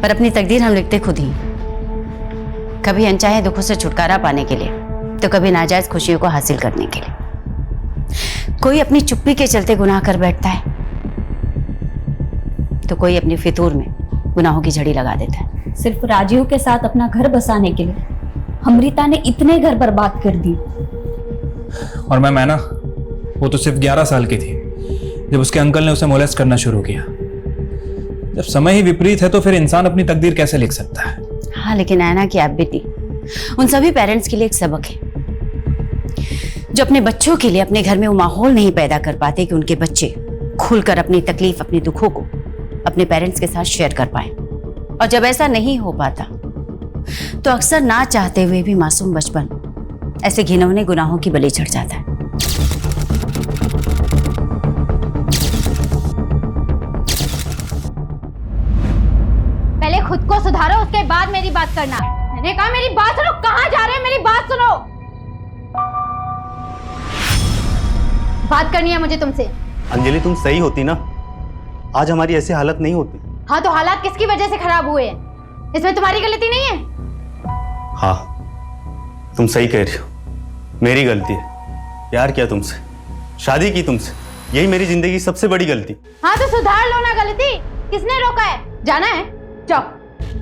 पर अपनी तकदीर हम लिखते खुद ही। कभी अनचाहे दुखों से छुटकारा पाने के लिए, तो कभी नाजायज खुशियों को हासिल करने के लिए। कोई अपनी चुप्पी के चलते गुनाह कर बैठता है, तो कोई अपनी फितूर में गुनाहों की झड़ी लगा देता है। सिर्फ राजीव के साथ अपना घर बसाने के लिए अमृता ने इतने घर बर्बाद कर दिए। और मैं ना, वो तो सिर्फ 11 साल की थी जब उसके अंकल ने उसे मोलेस्ट करना शुरू किया। जब समय ही विपरीत है तो फिर इंसान अपनी तकदीर कैसे लिख सकता है? हाँ, लेकिन ऐना की आप बेटी उन सभी पेरेंट्स के लिए एक सबक है, जो अपने बच्चों के लिए अपने घर में वो माहौल नहीं पैदा कर पाते कि उनके बच्चे खुलकर अपनी तकलीफ, अपने दुखों को अपने पेरेंट्स के साथ शेयर कर पाए। और जब ऐसा नहीं हो पाता तो अक्सर ना चाहते हुए भी मासूम बचपन ऐसे घिनौने गुनाहों की बलि चढ़ जाता है। पहले खुद को सुधारो, उसके बाद मेरी बात करना। मैंने कहा मेरी बात सुनो। कहाँ जा रहे हैं? मेरी बात सुनो। बात करनी है मुझे तुमसे। अंजलि तुम सही होती ना, आज हमारी ऐसी हालत नहीं होती। हाँ, तो हालात किसकी वजह से खराब हुए हैं? इसमें तुम्हारी गलती नहीं है। हाँ तुम सही कह रही हो, मेरी गलती है। प्यार किया तुमसे, शादी की तुमसे, यही मेरी जिंदगी की सबसे बड़ी गलती। हाँ, तो सुधार लो ना गलती। किसने रोका है? जाना है? जाओ,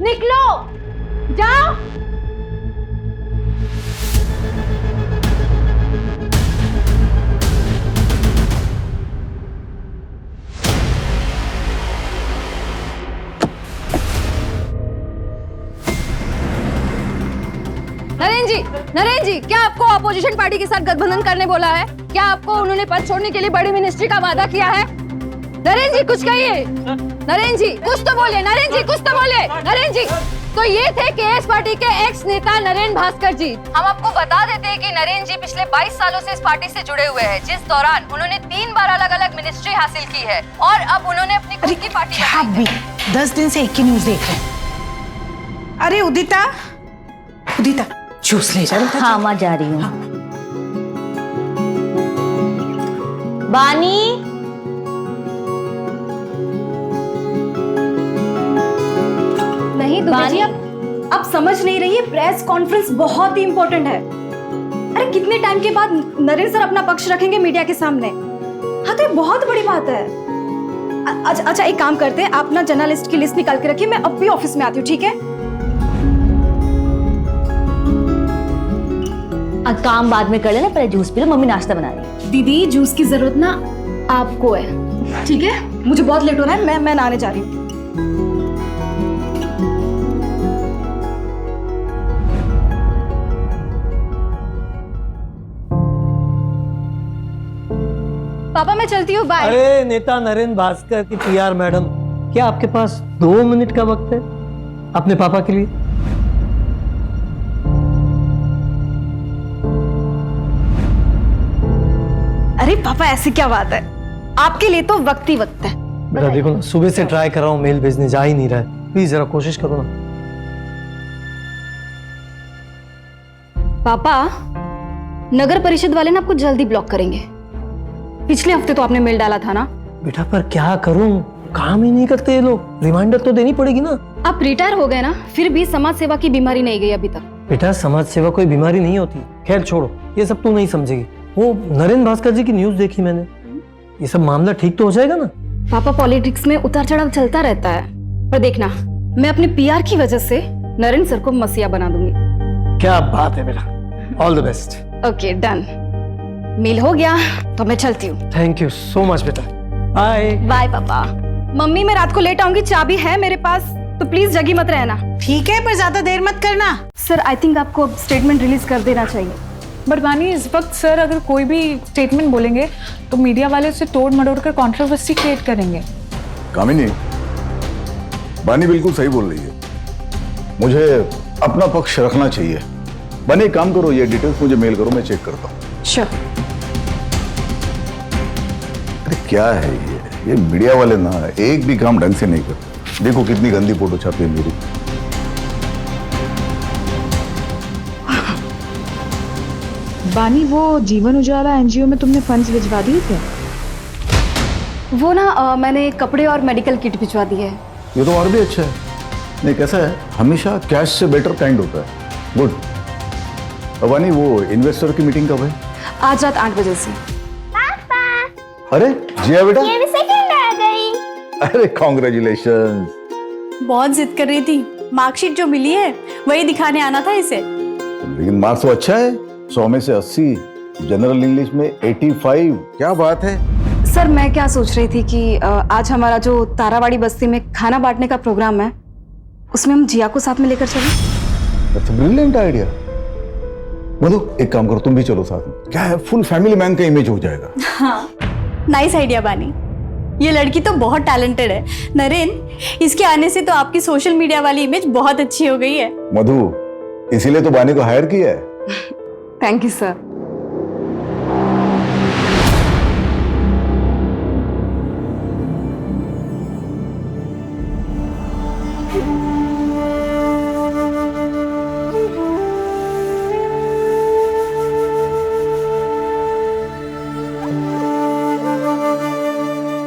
निकलो, जाओ। नरेंद्र जी, क्या आपको अपोजिशन पार्टी के साथ गठबंधन करने बोला है? क्या आपको उन्होंने पद छोड़ने के लिए बड़ी मिनिस्ट्री का वादा किया है? नरेंद्र जी कुछ कहिए। नरेंद्र जी कुछ तो बोले। नरेंद्र जी कुछ तो बोले। नरेंद्र जी, तो ये थे केएस पार्टी के एक्स नेता नरेंद्र भास्कर जी। हम आपको बता देते हैं कि नरेंद्र जी पिछले 22 सालों से इस पार्टी से जुड़े हुए हैं, जिस दौरान उन्होंने 3 बार अलग अलग मिनिस्ट्री हासिल की है, और अब उन्होंने अपनी खुद की पार्टी बनाई है। 10 दिन से एक ही न्यूज देख रहे हैं। अरे उदिता, उदिता जूस ले जा। हाँ, मैं जा रही हूँ। बानी, नहीं दुबे जी, आप समझ नहीं रही है। प्रेस कॉन्फ्रेंस बहुत ही इंपॉर्टेंट है। अरे कितने टाइम के बाद नरेंद्र सर अपना पक्ष रखेंगे मीडिया के सामने। हाँ, तो ये बहुत बड़ी बात है। अच्छा एक काम करते हैं, आप ना जर्नलिस्ट की लिस्ट निकाल के रखिए, मैं अब भी ऑफिस में आती हूँ, ठीक है? काम बाद में कर लेना, पहले जूस पी लो, मम्मी नाश्ता बना रही है। दीदी जूस की जरूरत ना आपको है, ठीक है? मुझे बहुत लेट हो रहा है, मैं नहाने जा रही हूँ। पापा मैं चलती हूँ, बाय। अरे नेता नरेंद्र भास्कर की पीआर मैडम, क्या आपके पास 2 मिनट का वक्त है अपने पापा के लिए? अरे पापा ऐसी क्या बात है, आपके लिए तो वक्त ही वक्त है। बेटा देखो ना, सुबह से ट्राई कर रहा हूँ मेल भेजने, जा ही नहीं रहा है। प्लीज जरा कोशिश करो ना। पापा, नगर परिषद वाले ना आपको जल्दी ब्लॉक करेंगे। पिछले हफ्ते तो आपने मेल डाला था ना। बेटा पर क्या करूं, काम ही नहीं करते ये लोग। रिमाइंडर तो देनी पड़ेगी ना। आप रिटायर हो गए ना, फिर भी समाज सेवा की बीमारी नहीं गई अभी तक। बेटा समाज सेवा कोई बीमारी नहीं होती। खैर छोड़ो, ये सब तू नहीं समझेगी। वो नरेंद्र भास्कर जी की न्यूज देखी मैंने, ये सब मामला ठीक तो हो जाएगा ना? पापा पॉलिटिक्स में उतार चढ़ाव चलता रहता है, पर देखना मैं अपने पीआर की वजह से नरेंद्र सर को मसीहा बना दूंगी। क्या बात है बेटा, all the best. Okay done, mail हो गया तो मैं चलती हूँ। थैंक यू सो मच बेटा, बाय। बाय पापा। मम्मी मैं रात को लेट आऊंगी, चाबी है मेरे पास, तो प्लीज जगी मत रहना। ठीक है, पर ज्यादा देर मत करना। सर आई थिंक आपको स्टेटमेंट रिलीज कर देना चाहिए। बट बानी, इस वक्त सर अगर कोई भी स्टेटमेंट बोलेंगे तो मीडिया वाले उसे तोड़ मरोड़ कर कंट्रोवर्सी क्रिएट करेंगे। कामिनी, बानी बिल्कुल सही बोल रही है। मुझे अपना पक्ष रखना चाहिए। बने काम करो, ये डिटेल्स मुझे मेल करो, मैं चेक करता हूँ। श्योर। अरे क्या है ये मीडिया वाले ना एक भी काम ढंग से नहीं करते। देखो कितनी गंदी फोटो छापी है मेरी। बानी, वो जीवन उजाला एनजीओ में तुमने फंड्स भिजवा दिए थे? वो ना मैंने कपड़े और मेडिकल किट भिजवा दी है। ये तो और भी अच्छा है। नहीं कैसा है, हमेशा कैश से बेटर काइंड होता है। गुड। अबानी, वो इन्वेस्टर की मीटिंग कब है? आज रात 8 बजे से। अरे जिया बेटा, ये भी सेकंड आ गई। अरे कॉन्ग्रेचुलेशन। बहुत जिद कर रही थी, मार्कशीट जो मिली है वही दिखाने आना था इसे। लेकिन मार्क्स तो अच्छा है, 100 में से 80, जनरल इंग्लिश में 85। क्या बात है। सर मैं क्या सोच रही थी कि आज हमारा जो तारावाड़ी बस्ती में खाना बांटने का प्रोग्राम है, उसमें हम जिया को साथ में लेकर चलें। That's a brilliant idea. Madhu एक काम करो, तुम भी चलो साथ में। क्या है, फुल फैमिली मैन का इमेज हो जाएगा। हाँ, नाइस आइडिया बानी। ये लड़की तो बहुत टैलेंटेड है। नरेन, इसके आने से तो आपकी सोशल मीडिया वाली इमेज बहुत अच्छी हो गई है। मधु, इसीलिए तो बानी को हायर किया है। Thank you sir.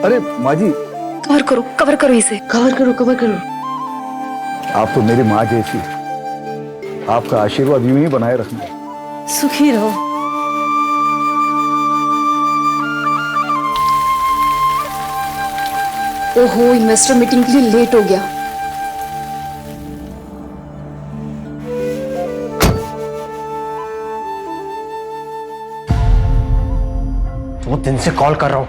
अरे माँ जी, कवर करो इसे। कवर करो। आप तो मेरी माँ जैसी, आपका आशीर्वाद यूं ही बनाए रखना। सुखी रहो। ओहो, इन्वेस्टर मीटिंग के लिए लेट हो गया। दो दिन से कॉल कर रहा हूँ,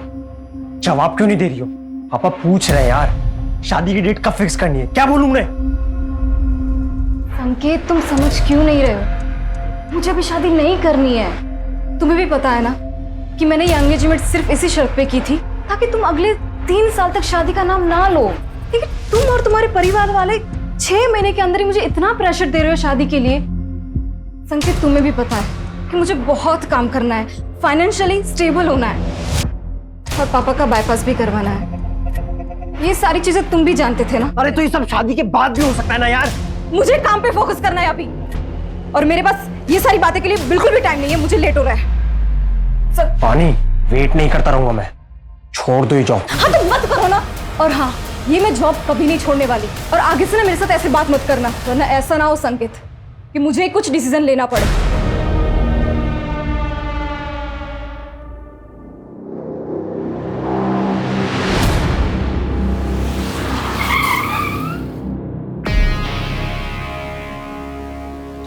जवाब क्यों नहीं दे रही हो? पापा पूछ रहे हैं यार, शादी की डेट कब फिक्स करनी है? क्या बोलूं मैं? संकेत, तुम समझ क्यों नहीं रहे हो? मुझे अभी शादी नहीं करनी है। तुम्हें भी पता है ना कि मैंने ये एंगेजमेंट सिर्फ इसी शर्त पे की थी ताकि तुम अगले 3 साल तक शादी का नाम ना लो। लेकिन तुम और तुम्हारे परिवार वाले 6 महीने के अंदर ही मुझे इतना प्रेशर दे रहे हो शादी के लिए। संकेत, तुम्हें भी पता है कि मुझे बहुत काम करना है, फाइनेंशियली स्टेबल होना है और पापा का बाईपास भी करवाना है। ये सारी चीजें तुम भी जानते थे ना। अरे तो ये सब शादी के बाद भी हो सकता है ना यार। मुझे काम पे फोकस करना है अभी, और मेरे पास ये सारी बातें के लिए बिल्कुल भी टाइम नहीं है। मुझे लेट हो रहा है सर। पानी, वेट नहीं करता रहूंगा मैं, छोड़ दो ये जॉब। हाँ तो मत करो ना। और हाँ, ये मैं जॉब कभी नहीं छोड़ने वाली, और आगे से ना मेरे साथ ऐसे बात मत करना, वरना ऐसा ना हो संकेत कि मुझे कुछ डिसीजन लेना पड़े।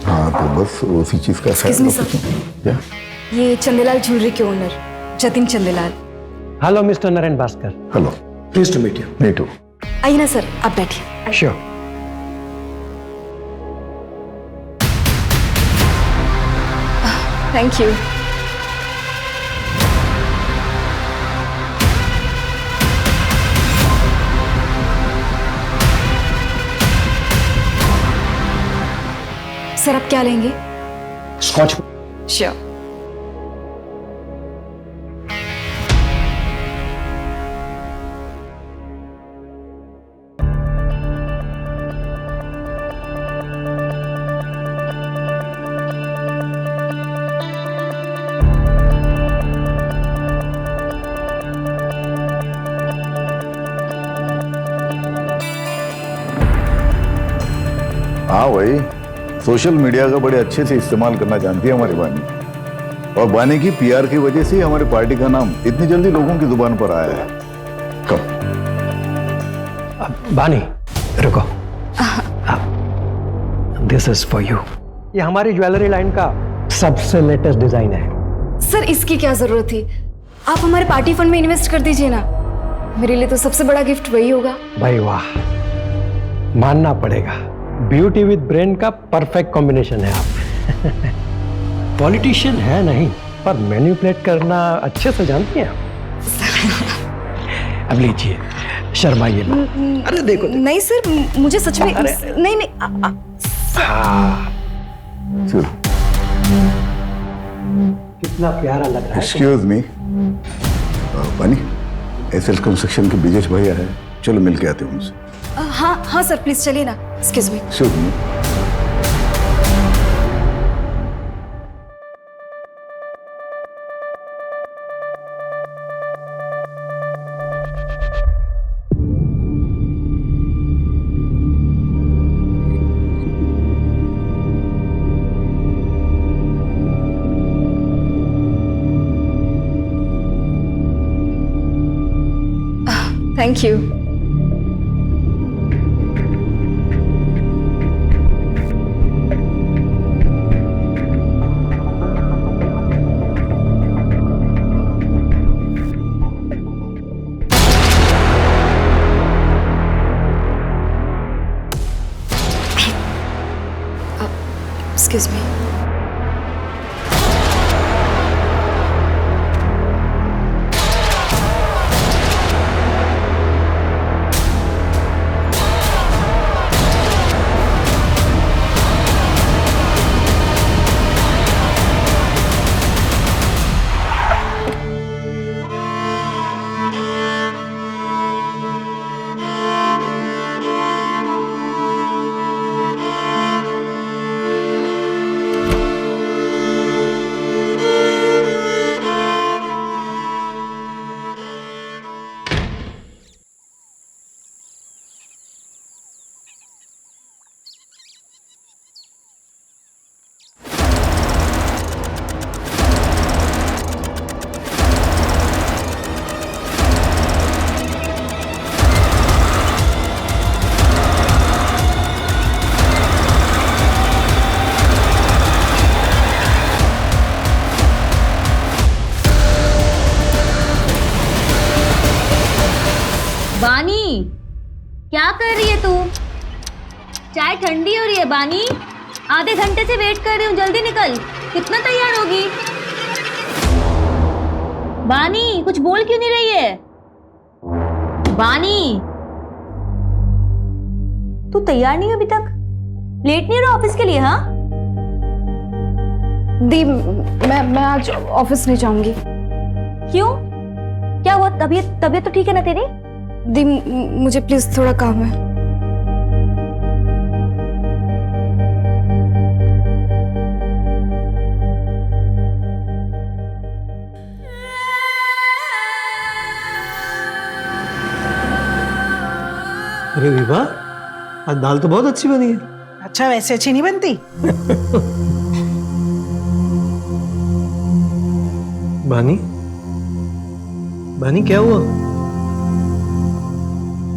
हाँ तो बस उसी चीज का क्या? ये चंदेलाल ज्वेलरी के owner Jatin Chandelal. Hello mister Naren Bhaskar. Hello, please to meet you. Me too. आइए ना सर, आप बैठिए। श्योर। Thank you. सर आप क्या लेंगे? स्कॉच। श्योर। हाँ भाई, सोशल मीडिया का बड़े अच्छे से इस्तेमाल करना जानती है हमारी बानी, और बानी की पीआर की वजह से हमारी पार्टी का नाम इतनी जल्दी लोगों की जुबान पर आया है। कब? बानी रुको, दिस इज फॉर यू। ये हमारी ज्वेलरी लाइन का सबसे लेटेस्ट डिजाइन है। सर इसकी क्या जरूरत थी? आप हमारे पार्टी फंड में इन्वेस्ट कर दीजिए ना, मेरे लिए तो सबसे बड़ा गिफ्ट वही होगा। भाई वाह, मानना पड़ेगा, ब्यूटी विद ब्रेन का परफेक्ट कॉम्बिनेशन है आप। पॉलिटिशियन है नहीं, पर मैनिपुलेट करना अच्छे से जानती हैं आप। अब लीजिए, शर्माइए मत। अरे देखो नहीं सर, मुझे सच में नहीं नहीं कितना प्यारा लग रहा है। एक्सक्यूज मी पानी, एसएल कंस्ट्रक्शन के ब्रिजेश भैया है, चलो मिल के आते हैं उनसे। हाँ हाँ सर प्लीज चलिए ना। Excuse me. Excuse me. Thank you. Excuse me. बानी, क्या कर रही है तू? चाय ठंडी हो रही है बानी। आधे घंटे से वेट कर रही हूँ, जल्दी निकल। कितना तैयार होगी? बानी कुछ बोल क्यों नहीं रही है? बानी तू तैयार नहीं है अभी तक? लेट नहीं हो रहा ऑफिस के लिए? हाँ दी, मैं आज ऑफिस नहीं जाऊंगी। क्यों? क्या हुआ? तबीयत तो ठीक है ना तेरी? दी मुझे प्लीज थोड़ा काम है। अरे विभा, आज दाल तो बहुत अच्छी बनी है। अच्छा, वैसे अच्छी नहीं बनती? बानी, बानी क्या हुआ?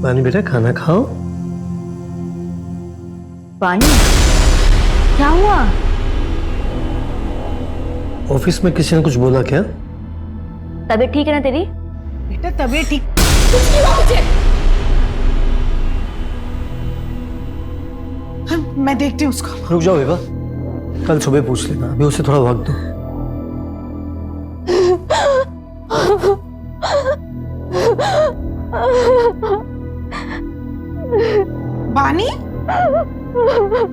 बानी बेटा खाना खाओ। बानी क्या हुआ? ऑफिस में किसी ने कुछ बोला क्या? तबीयत ठीक है ना तेरी? बेटा तबीयत ठीक? कुछ नहीं हुआ मुझे। मैं देखती हूँ उसको। रुक जाओ विभा, कल सुबह पूछ लेना, अभी उसे थोड़ा वक्त दो। बानी,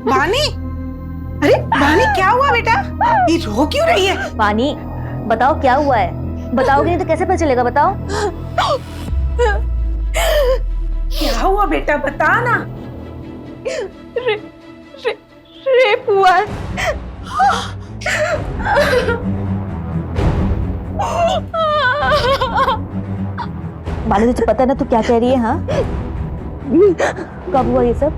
बानी, अरे बानी क्या हुआ बेटा? ये रो क्यों रही है? बानी बताओ क्या हुआ है? बताओगे नहीं तो कैसे पता चलेगा? बताओ क्या हुआ बेटा, बता ना। रेप हुआ है। बानी तुझे पता है ना तू क्या कह रही है? हाँ कब हुआ ये सब?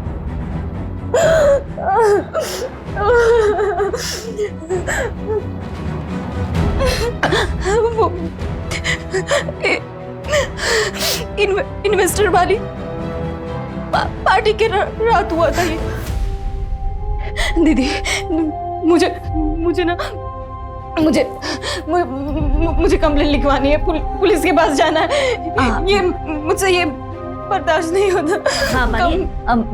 इन्वेस्टर वाली पार्टी के रात हुआ था ये। दीदी मुझे कंप्लेंट लिखवानी है, पुलिस के पास जाना है। ये मुझसे ये बर्दाश्त नहीं होता। हाँ बानी,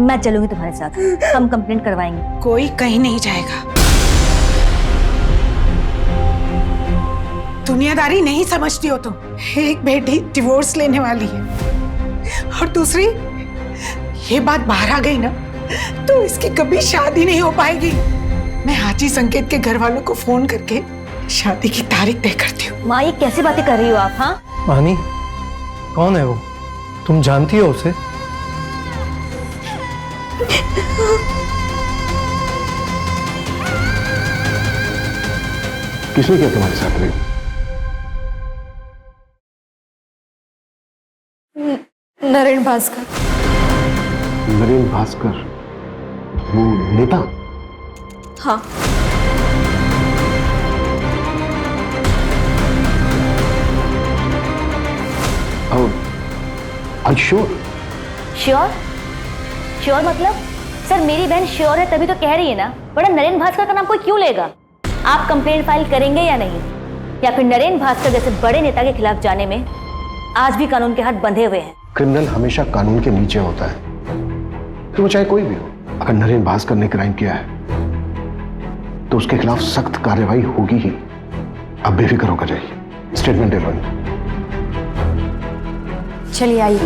मैं चलूंगी तुम्हारे साथ, हम कंप्लेंट करवाएंगे। कोई कहीं नहीं जाएगा। दुनियादारी नहीं समझती हो तुम। एक बेटी डिवोर्स लेने वाली है और दूसरी, ये बात बाहर आ गई ना तो इसकी कभी शादी नहीं हो पाएगी। मैं हाजी संकेत के घर वालों को फोन करके शादी की तारीख तय करती हूँ। माँ, ये कैसी बातें कर रही हो आप? हाँ, मानी, कौन है वो? तुम जानती हो उसे? किसने किया तुम्हारे साथ रेप? नरेन भास्कर। नरेन भास्कर, वो नेता? हाँ। श्योर? श्योर? श्योर मतलब? सर, मेरी बहन श्योर है तभी तो कह रही है ना, बड़ा नरेन भास्कर का नाम कोई क्यों लेगा? आप कंप्लेंट फाइल करेंगे या नहीं? या फिर नरेन भास्कर जैसे बड़े नेता के खिलाफ जाने में आज भी कानून के हाथ बंधे हुए हैं? क्रिमिनल हमेशा कानून के नीचे होता है, तो वो चाहे कोई भी हो। अगर नरेन भास्कर ने क्राइम किया है तो उसके खिलाफ सख्त कार्रवाई होगी ही। अब बेफिक्र होकर जाइए, स्टेटमेंट दे लो। चलिए आइए।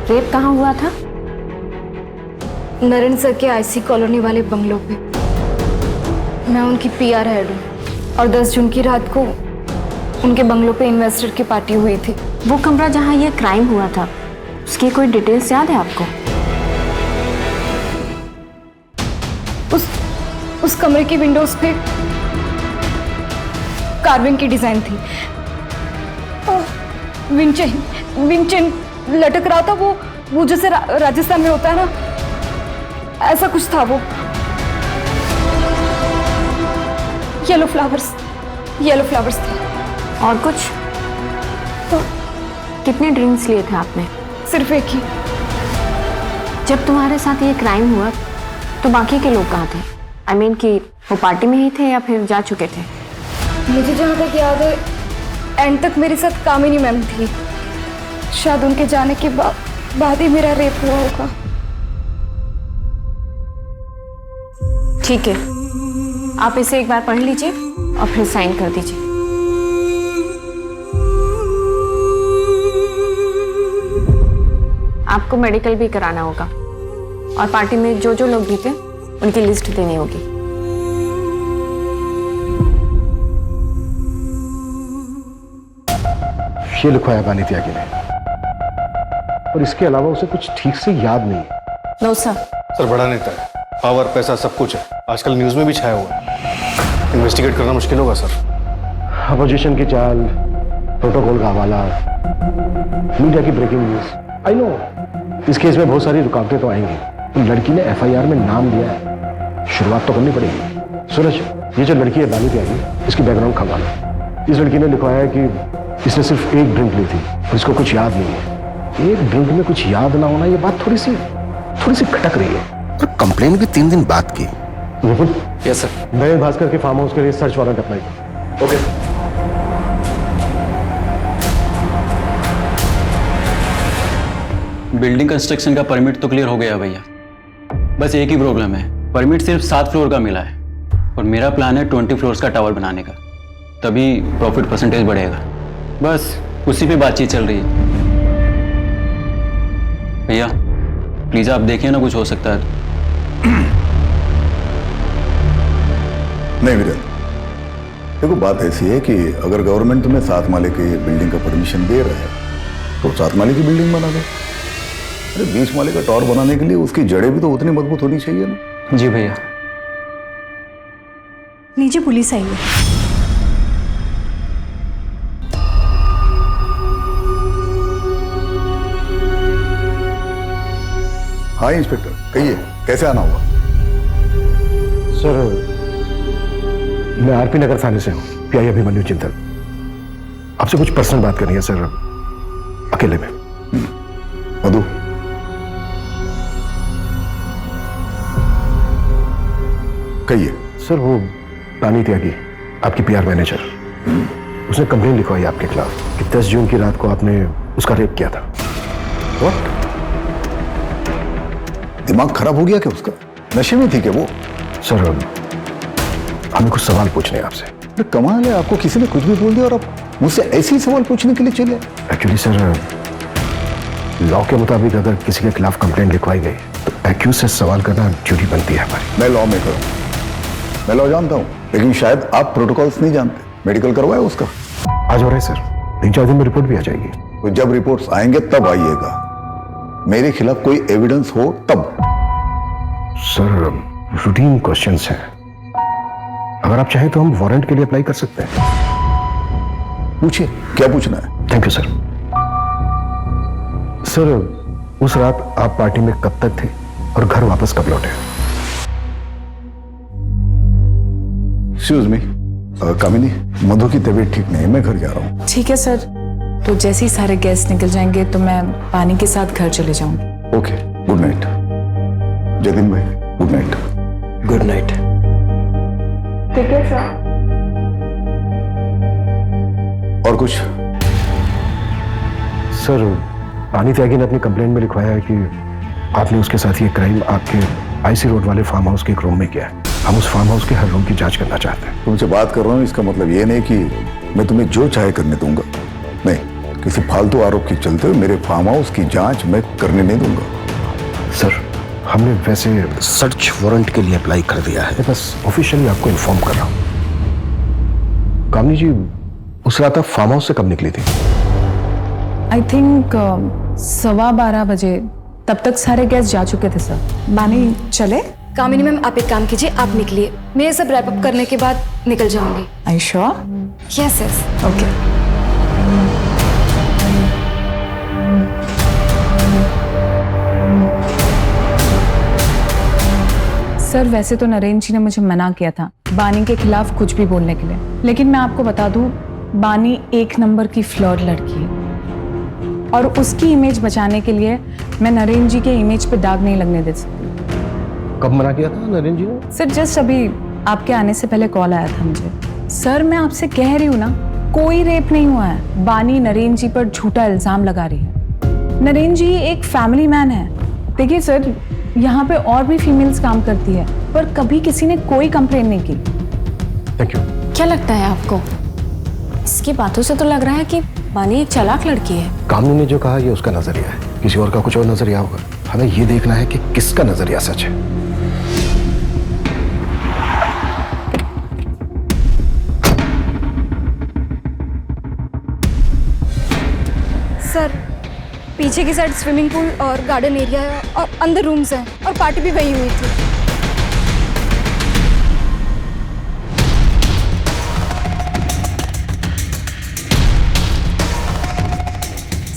रेप कहाँ हुआ था? नरेन सर के आईसी कॉलोनी वाले बंगलों पे। मैं उनकी पीआर हेड हूँ और 10 जून की रात को उनके बंगलों पे इन्वेस्टर की पार्टी हुई थी। वो कमरा जहाँ ये क्राइम हुआ था, उसकी कोई डिटेल्स याद है आपको? उस कमरे की विंडोज पे कार्विंग की डिजाइन थी। विंचेन लटक रहा था, वो जैसे राजस्थान में होता है ना, ऐसा कुछ था वो। येलो फ्लावर्स थे। और कुछ? तो कितने ड्रिंक्स लिए थे आपने? सिर्फ एक ही। जब तुम्हारे साथ ये क्राइम हुआ तो बाकी के लोग कहाँ थे? I mean कि वो पार्टी में ही थे या फिर जा चुके थे? मुझे जहाँ तक याद है, एंड तक मेरे साथ कामिनी मैम थी। शायद उनके जाने के बाद ही मेरा रेप हुआ होगा। ठीक है, आप इसे एक बार पढ़ लीजिए और फिर साइन कर दीजिए। आपको मेडिकल भी कराना होगा और पार्टी में जो लोग भी थे उनकी लिस्ट देनी होगी। ये लिखवाया बानी त्यागी ने, और इसके अलावा उसे कुछ ठीक से याद नहीं है। No sir. सर, बड़ा नेता है, पावर, पैसा सब कुछ है। आजकल न्यूज में भी छाया हुआ है। इन्वेस्टिगेट करना मुश्किल होगा सर। अपोजिशन की चाल, प्रोटोकॉल का हवाला, मीडिया की ब्रेकिंग न्यूज। आई नो इस केस में बहुत सारी रुकावटें तो आएंगी। लड़की ने एफआईआर में नाम दिया है, शुरुआत तो करनी पड़ेगी। सूरज, ये जो लड़की है बानी त्यागी, इसकी बैकग्राउंड खंगालो। इस लड़की ने लिखवाया है कि इसने सिर्फ एक ड्रिंक ली थी और इसको कुछ याद नहीं है। एक ड्रिंक में कुछ याद ना होना, ये बात थोड़ी सी खटक रही है। पर कंप्लेन भी 3 दिन बाद की। विपुल। Yes sir. नरेन भास्कर के फार्म हाउस के लिए सर्च वारंट अप्लाई करो। ओके। बिल्डिंग कंस्ट्रक्शन का परमिट तो क्लियर हो गया भैया, बस एक ही प्रॉब्लम है, परमिट सिर्फ 7 फ्लोर का मिला है और मेरा प्लान है 20 फ्लोर्स का टावर बनाने का, तभी प्रॉफिट परसेंटेज बढ़ेगा। बस उसी पे बातचीत चल रही है। भैया प्लीज आप देखिए ना, कुछ हो सकता है तो। नहीं वीरेंद्र, देखो बात ऐसी है कि अगर गवर्नमेंट तुम्हें 7 माले की बिल्डिंग का परमिशन दे रहा है तो 7 माले की बिल्डिंग बना दो। अरे 20 माले का टावर बनाने के लिए उसकी जड़ें भी तो उतनी मजबूत होनी चाहिए ना। जी भैया। नीचे पुलिस आई है। हाँ इंस्पेक्टर, कहिए कैसे आना होगा? सर, मैं आरपी नगर थाने से हूँ, पीआई अभिमन्यु चिंतल। आपसे कुछ पर्सनल बात करनी है सर, अकेले में। मधु, कहिए। सर, वो बानी त्यागी, आपकी पीआर मैनेजर, उसने कंप्लेन लिखवाई आपके खिलाफ कि 10 जून की रात को आपने उसका रेप किया था। व्हाट? दिमाग खराब हो गया क्या उसका? नशे में थी क्या वो? सर हमें कुछ सवाल पूछने हैं आपसे। अरे कमाल है, आपको किसी ने कुछ भी बोल दिया और आप मुझसे ऐसे ही सवाल पूछने के लिए चले। एक्चुअली सर लॉ के मुताबिक अगर किसी के खिलाफ कंप्लेंट लिखवाई गई तो एक्यूज से सवाल करना ड्यूटी बनती है हमारी। मैं लॉ मेकर हूँ, मैं लॉ जानता हूँ, लेकिन शायद आप प्रोटोकॉल्स नहीं जानते। मेडिकल करवाया उसका? आज हो रहा है सर, 3-4 दिन में रिपोर्ट भी आ जाएगी। तो जब रिपोर्ट्स आएंगे तब आइएगा, मेरे खिलाफ कोई एविडेंस हो तब। सर रूटीन क्वेश्चंस हैं, अगर आप चाहें तो हम वारंट के लिए अप्लाई कर सकते हैं। पूछिए, क्या पूछना है? Thank you sir. सर उस रात आप पार्टी में कब तक थे और घर वापस कब लौटे? एक्सक्यूज मी कामिनी, मधु की तबीयत ठीक नहीं है, मैं घर जा रहा हूँ। ठीक है सर, तो जैसे ही सारे गेस्ट निकल जाएंगे तो मैं पानी के साथ घर चले जाऊंगी। Okay, good night. जतिन भाई गुड नाइट। Good night. ठीक है सर। और कुछ? सर पानी त्यागी ने अपनी कंप्लेंट में लिखवाया है कि आपने उसके साथ ये क्राइम आपके आईसी रोड वाले फार्म हाउस के एक रूम में किया है। हम उस फार्म हाउस के हर रूम की जांच करना चाहते हैं। तुमसे बात कर रहा हूँ, इसका मतलब ये नहीं कि मैं तुम्हें जो चाहे करने दूंगा। नहीं, किसी फालतू आरोप के चलते हुए मेरे फार्म हाउस की जांच मैं करने नहीं दूंगा। सर हमने वैसे सर्च वारंट के लिए अप्लाई कर दिया है, बस ऑफिशियली आपको इन्फॉर्म कर रहा हूँ। कामनी जी उस रात आप फार्म हाउस से कब निकली थी? आई थिंक 12:15 बजे, तब तक सारे गेस्ट जा चुके थे सर। बानी चले? कामिनी मैम आप एक काम कीजिए, आप निकलिए, मैं ये सब रैप अप करने के बाद निकल जाऊंगी। Are you sure? Yes yes. Okay. Sir वैसे तो नरेंद्र जी ने मुझे मना किया था बानी के खिलाफ कुछ भी बोलने के लिए, लेकिन मैं आपको बता दूं बानी 1 नंबर की फ्लर्ट लड़की है और उसकी इमेज बचाने के लिए मैं नरेंद्र जी के इमेज पे दाग नहीं लगने दे सकती। कब मना किया था नरेंद्र जी ने? सर जस्ट अभी आपके आने से पहले कॉल आया था मुझे। सर मैं आपसे कह रही हूँ ना, कोई रेप नहीं हुआ है। बानी नरेंद्र जी पर झूठा इल्जाम लगा रही है। नरेंद्र जी एक फैमिली मैन है। देखिए सर यहाँ पे और भी फीमेल्स काम करती है पर कभी किसी ने कोई कंप्लेन नहीं की। Thank you. क्या लगता है आपको? इसकी बातों से तो लग रहा है कि बानी एक चालाक लड़की है। कामनी ने जो कहा ये उसका नजरिया है, किसी और का कुछ और नजरिया होगा। हमें ये देखना है कि किसका नजरिया सच है। सर पीछे की साइड स्विमिंग पूल और गार्डन एरिया है और अंदर रूम्स हैं और पार्टी भी वही हुई थी।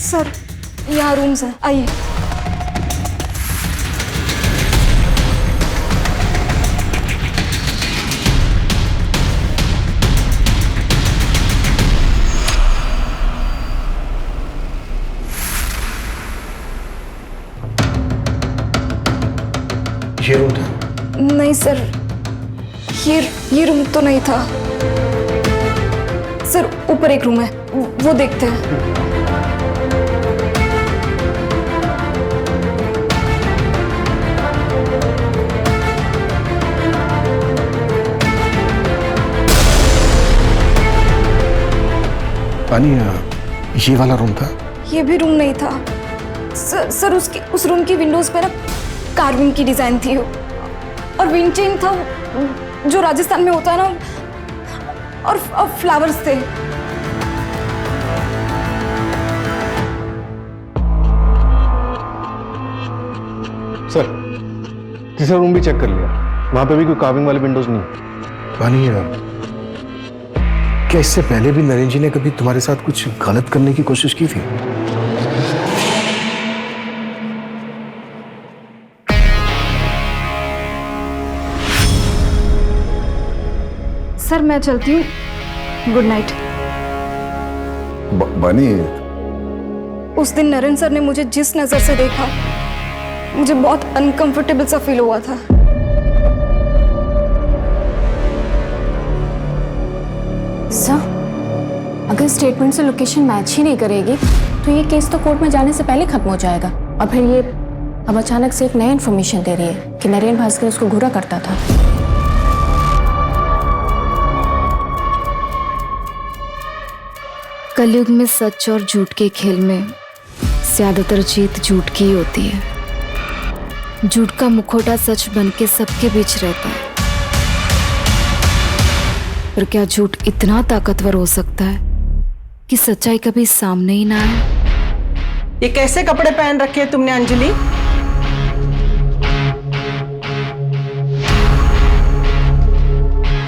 सर यहाँ रूम्स हैं, आइए। ये रूम था? नहीं सर, ये रूम तो नहीं था सर। ऊपर एक रूम है, वो देखते हैं। पानी ये वाला रूम था? ये भी रूम नहीं था सर। उस रूम की विंडोज पे ना कार्विंग की डिजाइन थी और विंड चेन था जो राजस्थान में होता है ना, और फ्लावर्स थे। सर तीसरा रूम भी चेक कर लिया, वहां पे भी कोई कार्विंग वाले विंडोज नहीं। पानी क्या इससे पहले भी नरेंद्र जी ने कभी तुम्हारे साथ कुछ गलत करने की कोशिश की थी? सर मैं चलती हूँ, गुड नाइट। बानी उस दिन नरेंद्र सर ने मुझे जिस नजर से देखा मुझे बहुत अनकंफर्टेबल सा फील हुआ था। सर अगर स्टेटमेंट से लोकेशन मैच ही नहीं करेगी तो ये केस तो कोर्ट में जाने से पहले खत्म हो जाएगा। और फिर ये अब अचानक से एक नई इन्फॉर्मेशन दे रही है कि नरेंद्र भास्कर उसको घूरा करता था। कलयुग में सच और झूठ के खेल में ज्यादातर जीत झूठ की ही होती है। झूठ का मुखौटा सच बन के सबके बीच रहता है, पर क्या झूठ इतना ताकतवर हो सकता है कि सच्चाई कभी सामने ही ना आए? ये कैसे कपड़े पहन रखे हैं तुमने अंजलि?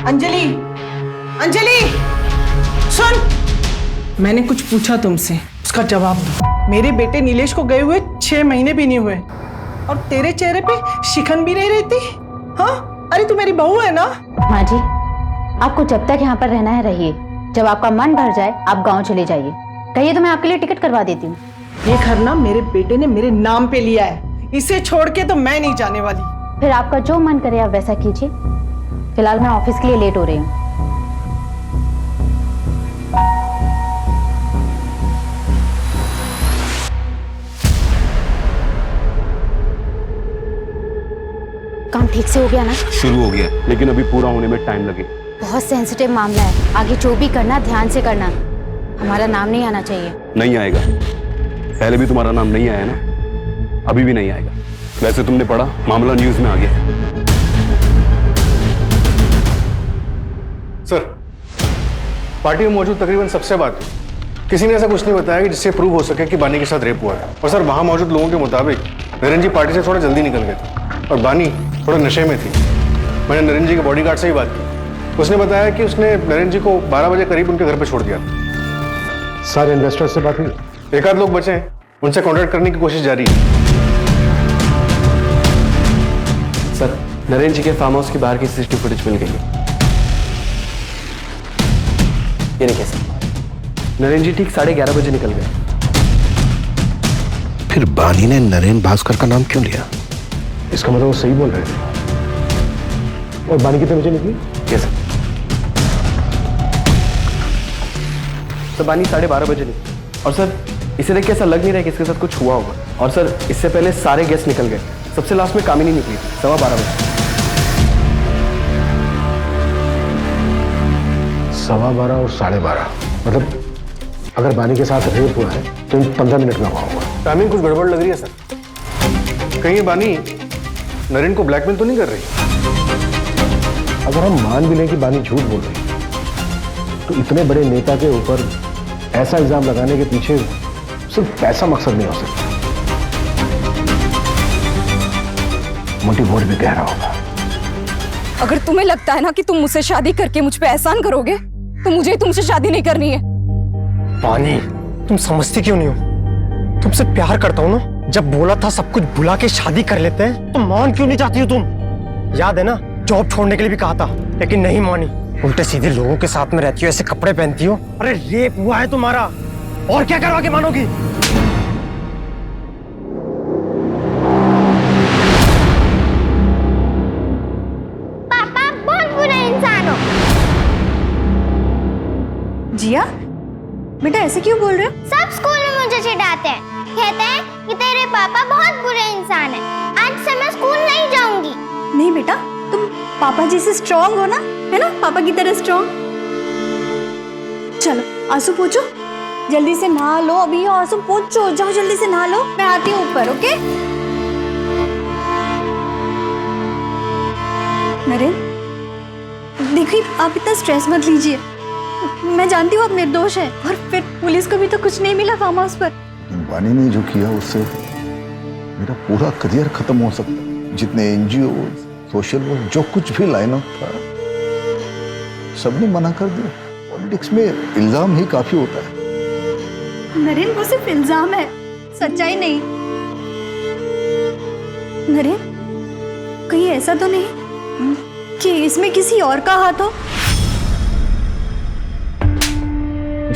अंजलि, अंजलि, सुन, मैंने कुछ पूछा तुमसे, उसका जवाब दो। मेरे बेटे नीलेश को गए हुए 6 महीने भी नहीं हुए और तेरे चेहरे पे शिकन भी नहीं रहती। हाँ, अरे तू मेरी बहू है ना? माँ जी, आपको जब तक यहाँ पर रहना है रहिए, जब आपका मन भर जाए आप गांव चले जाइए। कहिए तो मैं आपके लिए टिकट करवा देती हूँ। ये घर ना मेरे बेटे ने मेरे नाम पे लिया है, इसे छोड़ के तो मैं नहीं जाने वाली। फिर आपका जो मन करे आप वैसा कीजिए। फिलहाल मैं ऑफिस के लिए लेट हो रही हूँ। काम ठीक से हो गया ना? शुरू हो गया, लेकिन अभी पूरा होने में टाइम लगेगा। बहुत सेंसिटिव मामला है, आगे जो भी करना ध्यान से करना। हमारा नाम नहीं आना चाहिए। नहीं आएगा, पहले भी तुम्हारा नाम नहीं आया ना, अभी भी नहीं आएगा। वैसे तुमने पढ़ा, मामला न्यूज में आ गया। सर, पार्टी में मौजूद तकरीबन सबसे बात हुई। किसी ने ऐसा कुछ नहीं बताया कि जिससे प्रूव हो सके कि बानी के साथ रेप हुआ है। और सर, वहां मौजूद लोगों के मुताबिक नरेन जी पार्टी से थोड़ा जल्दी निकल गए थे और बानी थोड़ा नशे में थी। मैंने नरेन जी के बॉडीगार्ड से ही बात की, उसने बताया कि उसने नरेन जी को 12 बजे करीब उनके घर पर छोड़ दिया। सारे इन्वेस्टर से बात हुई? एक आध लोग बचे हैं, उनसे कॉन्टैक्ट करने की कोशिश जारी है। सर, नरेन जी के फार्म हाउस के बाहर की सीसीटीवी फुटेज मिल गई है। ये नहीं कैसे? नरेन जी ठीक 11:30 बजे निकल गए। फिर बानी ने नरेन भास्कर का नाम क्यों लिया? इसका मतलब वो सही बोल रहे थे। और बानी कितने बजे निकली? कैसे? तो बानी 12:30 बजे निकली। और सर, इसे देख के ऐसा लग नहीं रहा है कि इसके साथ कुछ हुआ होगा। और सर, इससे पहले सारे गेस्ट निकल गए, सबसे लास्ट में कामिनी निकली थी 12:15 बजे। 12:15 और 12:30, मतलब अगर बानी के साथ रेप हुआ है तो इन 15 मिनट में हुआ होगा। टाइमिंग कुछ गड़बड़ लग रही है सर। कहीं ये बानी नरेन को ब्लैकमेल तो नहीं कर रही? अगर हम मान भी लें कि बानी झूठ बोल रही तो इतने बड़े नेता के ऊपर ऐसा इल्जाम लगाने के पीछे सिर्फ पैसा मकसद नहीं हो सकता। मोटिव और भी गहरा होगा। अगर तुम्हें लगता है ना कि तुम मुझसे शादी करके मुझ पे एहसान करोगे तो मुझे तुमसे शादी नहीं करनी है। पानी, तुम समझती क्यों नहीं हो? तुमसे प्यार करता हूँ ना। जब बोला था सब कुछ भुला के शादी कर लेते हैं तो मान क्यों नहीं चाहती हो तुम? याद है ना, जॉब छोड़ने के लिए भी कहा था लेकिन नहीं मानी। उल्टे सीधे लोगों के साथ में रहती हो, ऐसे कपड़े पहनती हो। अरे रेप हुआ है तुम्हारा, और क्या करवा के मानोगी? पापा बहुत बुरा इंसान हो। जिया, बेटा ऐसे क्यों बोल रहे हो? सब स्कूल में मुझे चिढ़ाते हैं, कहते हैं कि तेरे पापा बहुत बुरे इंसान हैं। आज से मैं स्कूल नहीं जाऊंगी। नहीं बेटा, तुम पापा जी से स्ट्रांग हो ना, है ना? पापा की तरह स्ट्रांग। चलो आंसू पोंछो, जल्दी से नहा लो। अभी आंसू पोंछो, जाओ जल्दी से नहा लो। मैं आती हूँ ऊपर, ओके? नरेन, देखिए आप इतना स्ट्रेस मत लीजिए। मैं जानती हूँ आप निर्दोष है, और फिर पुलिस को भी तो कुछ नहीं मिला फार्म हाउस पर। बानी ने जो किया उससे मेरा पूरा करियर खत्म हो सकता है। जितने एनजीओ, सोशल वर्क, जो कुछ भी लाइन अप था, सबने मना कर दिया। पॉलिटिक्स में इल्जाम ही काफी होता है। नरेन, वो सिर्फ इल्जाम है, सच्चाई नहीं। नरेन, कहीं ऐसा तो नहीं कि इसमें किसी और का हाथ हो?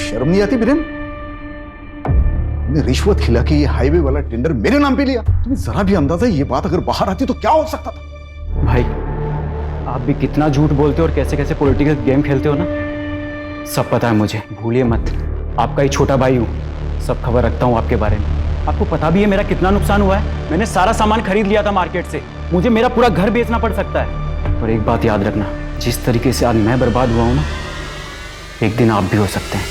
शर्म नहीं आती बिरेन? रिश्वत खिला के ये हाईवे वाला टेंडर मेरे नाम पे लिया। तुम्हें जरा भी अंदाजा ये बात अगर बाहर आती तो क्या हो सकता था? भाई, आप भी कितना झूठ बोलते हो और कैसे कैसे पॉलिटिकल गेम खेलते हो ना, सब पता है मुझे। भूलिए मत, आपका ही छोटा भाई हूँ, सब खबर रखता हूँ आपके बारे में। आपको पता भी है मेरा कितना नुकसान हुआ है। मैंने सारा सामान खरीद लिया था मार्केट से, मुझे मेरा पूरा घर बेचना पड़ सकता है। और एक बात याद रखना, जिस तरीके से आज मैं बर्बाद हुआ हूँ ना, एक दिन आप भी हो सकते हैं।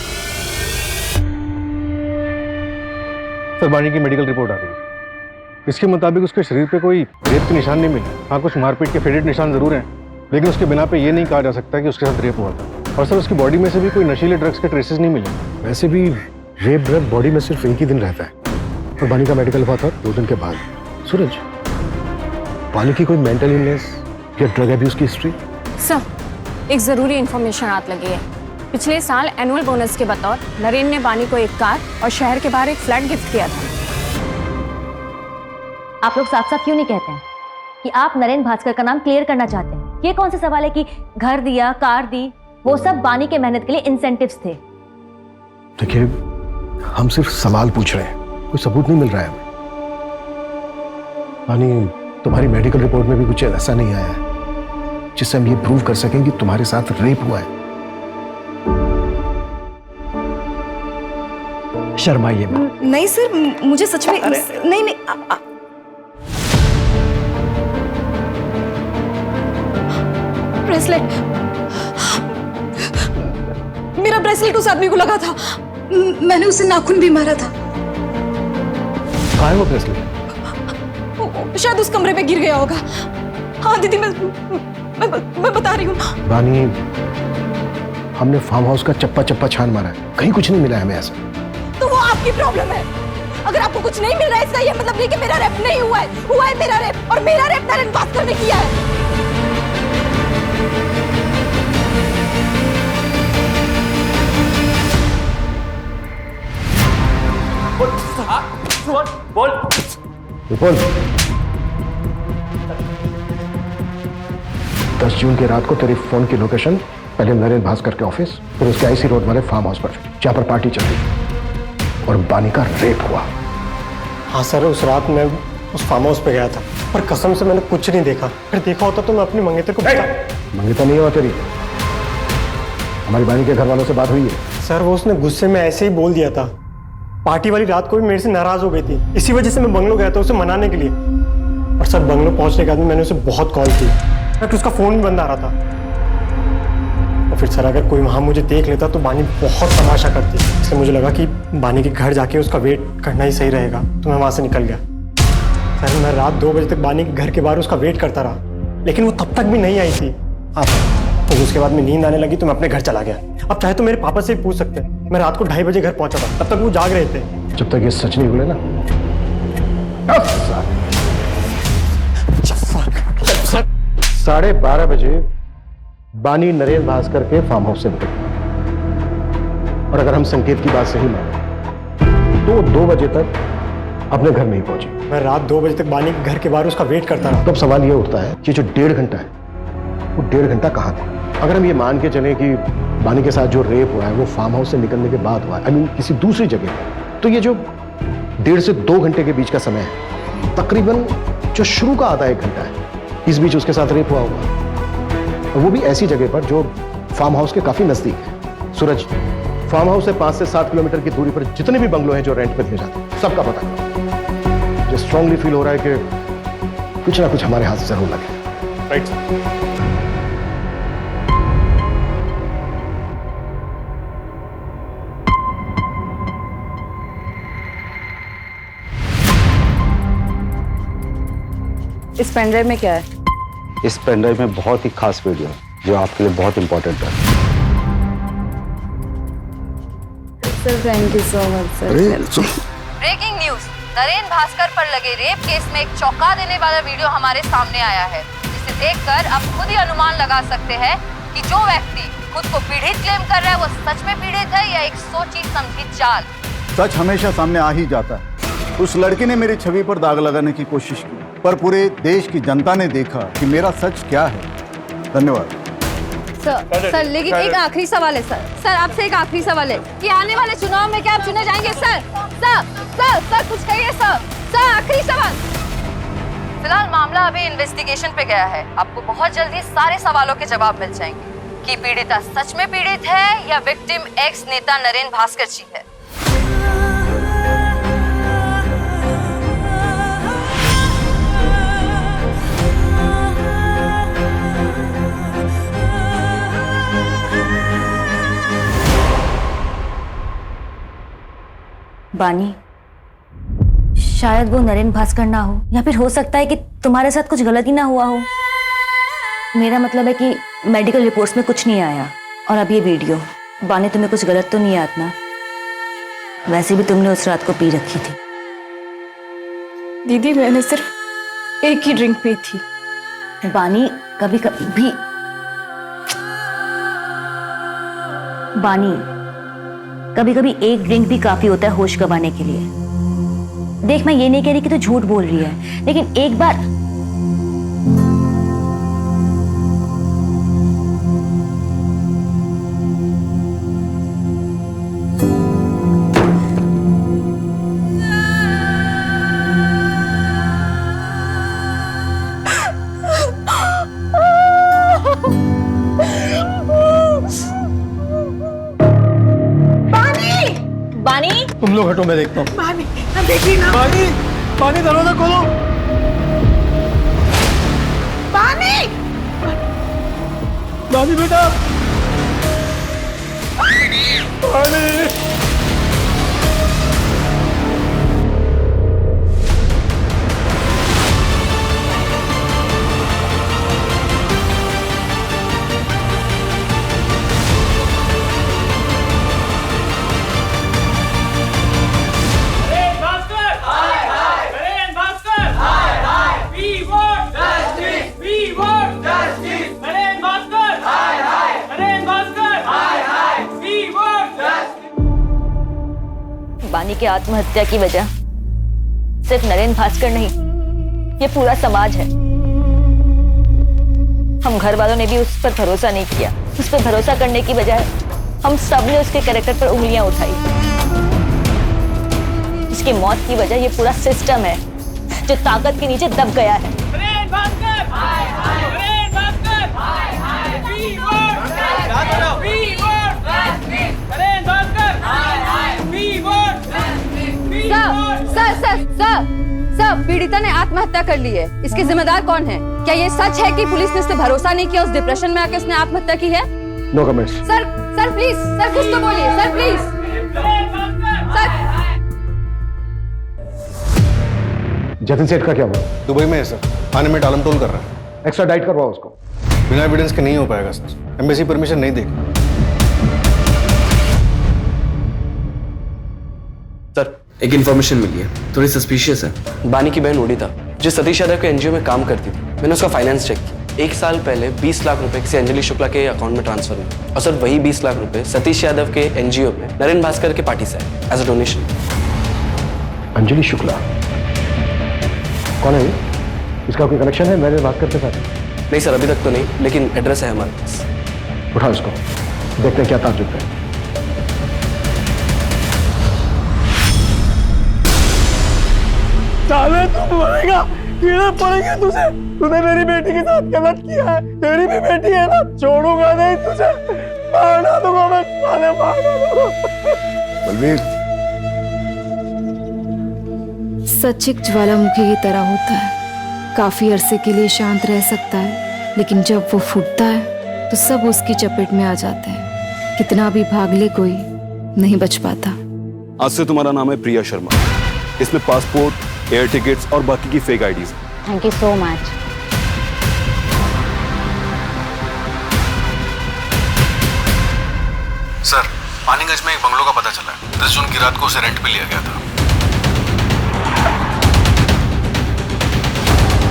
सर बानी की मेडिकल रिपोर्ट आ गई है। इसके मुताबिक उसके शरीर पे कोई रेप के निशान नहीं मिले। हाँ, कुछ मारपीट के फेडेड निशान जरूर हैं, लेकिन उसके बिना पे ये नहीं कहा जा सकता कि उसके साथ रेप हुआ था। और सर उसकी बॉडी में से भी कोई नशीले ड्रग्स के ट्रेसेस नहीं मिले। वैसे भी रेप ड्रग बॉडी में सिर्फ एक ही दिन रहता है और बानी का मेडिकल हुआ था 2 दिन के बाद। सूरज, बानी की कोई मेंटल इलनेस या ड्रग एब्यूज की हिस्ट्री? सर, एक जरूरी इंफॉर्मेशन हाथ लगी है। पिछले साल एनुअल बोनस के बतौर नरेन ने बानी को एक कार और शहर के बाहर एक फ्लैट गिफ्ट किया था। आप लोग साफ साफ क्यों नहीं कहते हैं कि आप नरेन भास्कर का नाम क्लियर करना चाहते हैं? ये कौन सा सवाल है कि घर दिया, कार दी, वो सब बानी के मेहनत के लिए इंसेंटिव्स थे। देखिए, हम सिर्फ सवाल पूछ रहे हैं, कोई सबूत नहीं मिल रहा है हमें। बानी, तुम्हारी मेडिकल रिपोर्ट में भी कुछ ऐसा नहीं आया है जिससे हम ये प्रूव कर सकें कि तुम्हारे साथ रेप हुआ है। शर्माइए मत। नहीं सर, मुझे सच में नहीं नहीं ब्रेसलेट, मेरा ब्रेसलेट उस आदमी को लगा था। मैंने उसे नाखून भी मारा था। कहाँ है वो ब्रेसलेट? शायद उस कमरे में गिर गया होगा। हाँ दीदी, मैं बता रही हूँ। बानी, हमने फार्म हाउस का चप्पा चप्पा छान मारा है, कहीं कुछ नहीं मिला हमें ऐसा। तो वो आपकी प्रॉब्लम है। अगर आपको कुछ नहीं मिल रहा है इसका ये मतलब नहीं कि मेरा रेप नहीं हुआ है मेरा रेप, और मेरा रेप नरेन भास्कर ने किया है। बोल। विपुल, 10 जून की रात को तेरी फोन की लोकेशन पहले नरेन भास्कर के ऑफिस, फिर उसके आईसी रोड वाले फार्म हाउस पर, जहां पर पार्टी चल रही और बानी का रेप हुआ। हाँ सर, उस रात मैं उस फार्म हाउस पे गया था, पर कसम से मैंने कुछ नहीं देखा। फिर देखा होता तो मैं अपनी मंगेतर को मंगेतर नहीं हुआ तेरी, हमारी बानी के घर वालों से बात हुई है। सर वो उसने गुस्से में ऐसे ही बोल दिया था। पार्टी वाली रात को भी मेरे से नाराज हो गई थी, इसी वजह से मैं बंगलो गया था उसे मनाने के लिए। और सर बंगलो पहुंचने के बाद मैंने उसे बहुत कॉल की, बट उसका फोन भी बंद आ रहा था। और फिर सर अगर कोई वहां मुझे देख लेता तो बानी बहुत तमाशा करती, इसलिए मुझे लगा कि बानी के घर जाके उसका वेट करना ही सही रहेगा, तो मैं वहां से निकल गया। सर मैं रात 2 बजे तक बानी के घर के बाहर उसका वेट करता रहा, लेकिन वो तब तक भी नहीं आई थी। तो उसके बाद में नींद आने लगी तो मैं अपने घर चला गया। अब चाहे तो मेरे पापा से पूछ सकते हैं, मैं रात को 2:30 बजे घर पहुंचा था, तब तक वो जाग रहे थे। जब तक ये सच नहीं बोले ना। 12:30 बजे बानी नरेन भास्कर के फार्म हाउस से निकली, और अगर हम संकेत की बात सही माने तो 2 बजे तक अपने घर नहीं पहुंची। मैं रात 2 बजे तक बानी के घर के बाहर उसका वेट करता रहा। तब सवाल ये उठता है कि जो 1.5 घंटा है वो 1.5 घंटा कहाँ था? अगर हम ये मान के चलें कि बानी के साथ जो रेप हुआ है वो फार्म हाउस से निकलने के बाद हुआ है, आई मीन किसी दूसरी जगह पर, तो ये जो 1.5 से 2 घंटे के बीच का समय है, तकरीबन जो शुरू का आधा 1 घंटा है, इस बीच उसके साथ रेप हुआ होगा, और वो भी ऐसी जगह पर जो फार्म हाउस के काफी नजदीक है। सूरज, फार्म हाउस से 5 से 7 किलोमीटर की दूरी पर जितने भी बंगलो हैं जो रेंट पर दिए जाते हैं, सबका पता करो। मुझे स्ट्रांगली फील हो रहा है कि कुछ ना कुछ हमारे हाथ से जरूर लगे। राइट। इस पेनड्राइव में क्या है? इस पेनड्राइव में बहुत ही खास वीडियो जो आपके लिए बहुत इंपॉर्टेंट है। Sir thank you so much sir. Breaking news, Naren Bhaskar पर लगे रेप केस में एक चौंका देने वाला वीडियो हमारे सामने आया है, जिसे देखकर आप खुद ही अनुमान लगा सकते हैं कि जो व्यक्ति खुद को पीड़ित क्लेम कर रहा है वो सच में पीड़ित है या एक सोची समझी चाल। सच हमेशा सामने आ ही जाता है। उस लड़के ने मेरी छवि पर दाग लगाने की कोशिश की, पर पूरे देश की जनता ने देखा कि मेरा सच क्या है। धन्यवाद सर लेकिन एक आखिरी सवाल है सर आपसे एक आखिरी सवाल है कि आने वाले चुनाव में क्या आप चुने जाएंगे? सर कुछ कहिए सर आखिरी सवाल। फिलहाल मामला अभी इन्वेस्टिगेशन पे गया है, आपको बहुत जल्दी सारे सवालों के जवाब मिल जाएंगे कि पीड़िता सच में पीड़ित है या विक्टिम एक्स नेता नरेन भास्कर जी है। बानी, शायद वो नरेन भास्कर ना हो, या फिर हो सकता है कि तुम्हारे साथ कुछ गलती ना हुआ हो। मेरा मतलब है कि मेडिकल रिपोर्ट्स में कुछ नहीं आया। और अब ये वीडियो, बानी तुम्हें कुछ गलत तो नहीं याद ना? वैसे भी तुमने उस रात को पी रखी थी। दीदी मैंने सिर्फ एक ही ड्रिंक पी थी। बानी कभी कभी एक ड्रिंक भी काफी होता है होश गंवाने के लिए। देख, मैं ये नहीं कह रही कि तू झूठ बोल रही है, लेकिन एक बार तुम लोग हटो, मैं देखता हूँ। बानी, देखिए ना। बानी, बानी दरवाजा खोलो। बानी, बानी बेटा, बानी। बानी के आत्महत्या की वजह सिर्फ नरेन भास्कर नहीं, ये पूरा समाज है। हम घर वालों ने भी उस पर भरोसा नहीं किया। उस पर भरोसा करने की बजाय हम सब ने उसके कैरेक्टर पर उंगलियां उठाई। इसकी मौत की वजह ये पूरा सिस्टम है जो ताकत के नीचे दब गया है। सर, पीड़िता ने आत्महत्या कर ली है। इसके जिम्मेदार कौन है? क्या ये सच है कि पुलिस ने उस पर भरोसा नहीं किया, उस डिप्रेशन में आके उसने आत्महत्या की है? No comments. Sir please, sir कुछ तो बोलिए, सर प्लीज। सर, जतिन सेठ का क्या हुआ? दुबई में है सर, थाने में टालमटोल कर रहा है। एक्स्ट्रा डाइट करवाओ उसको। बिना एविडेंस के नहीं हो पाएगा सर, एम्बेसी परमिशन नहीं देगी। सर, एक इन्फॉर्मेशन मिली है, थोड़ी सस्पिशियस है। बानी की बहन उड़ीता जो सतीश यादव के एनजीओ में काम करती थी, मैंने उसका फाइनेंस चेक किया। 1 साल पहले 20 लाख रुपए किसी अंजलि शुक्ला के अकाउंट में ट्रांसफर हुए, और सर वही 20 लाख रुपए सतीश यादव के एनजीओ में नरेन भास्कर के पार्टी से आए as a donation. Anjali Shukla कौन है? इसका कोई कनेक्शन है नरेन भास्कर के साथ? नहीं सर, अभी तक तो नहीं, लेकिन एड्रेस है हमारे पास। उठाओ इसको, देखते हैं क्या ताज्जुब है। साले तू मरेगा, कीड़े पड़ेंगे तुझे। तूने मेरी बेटी के साथ गलत किया है, तेरी भी बेटी है ना, छोड़ूंगा नहीं तुझे, मारना दूंगा मैं, साले मारना दूंगा। बलवीर, सच एक ज्वालामुखी की तरह होता है, काफी अरसे के लिए शांत रह सकता है, लेकिन जब वो फूटता है तो सब उसकी चपेट में आ जाते हैं। कितना भी भाग ले कोई नहीं बच पाता। आज से तुम्हारा नाम है प्रिया शर्मा। इसमें पासपोर्ट, एयर टिकट्स और बाकी की fake IDs. Thank you so much. Sir, Paniganj में एक बंगलों का पता चला है। 10 जून की रात को उसे रेंट पे लिया गया था।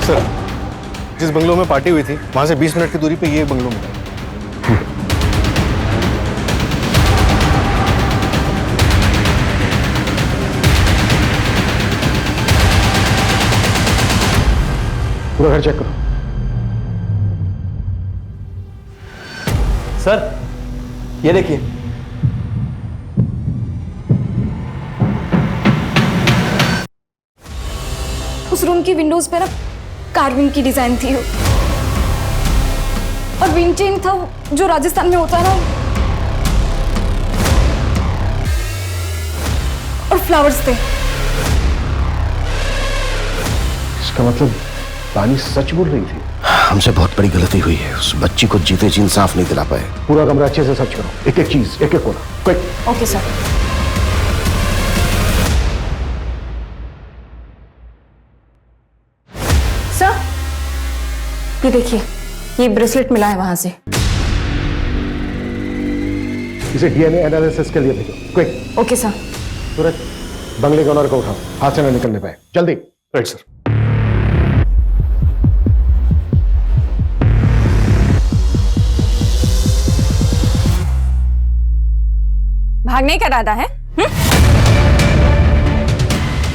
सर, जिस बंगलों में पार्टी हुई थी, वहां से 20 मिनट की दूरी पे ये बंगलो मिला। पूरा घर चेक करो। सर, ये देखिए। उस रूम की विंडोज पे ना कार्विंग की डिजाइन थी, और विंड चेन था जो राजस्थान में होता है ना, और फ्लावर्स थे। इसका मतलब बानी सच बोल रही थी। हमसे बहुत बड़ी गलती हुई है। उस बच्ची को जीते जी इंसाफ नहीं दिला पाए। पूरा कमरा अच्छे से सर्च करो, एक एक चीज, एक एक कोना, क्विक। Okay sir. ये देखिए, ये ब्रेसलेट मिला है वहां से। इसे डीएनए एनालिसिस के लिए भेजो, क्विक। Okay sir. सूरज, बंगले के ओनर को उठाओ, हाथ से ना निकलने पाए, जल्दी। Right sir. भागने का इरादा है?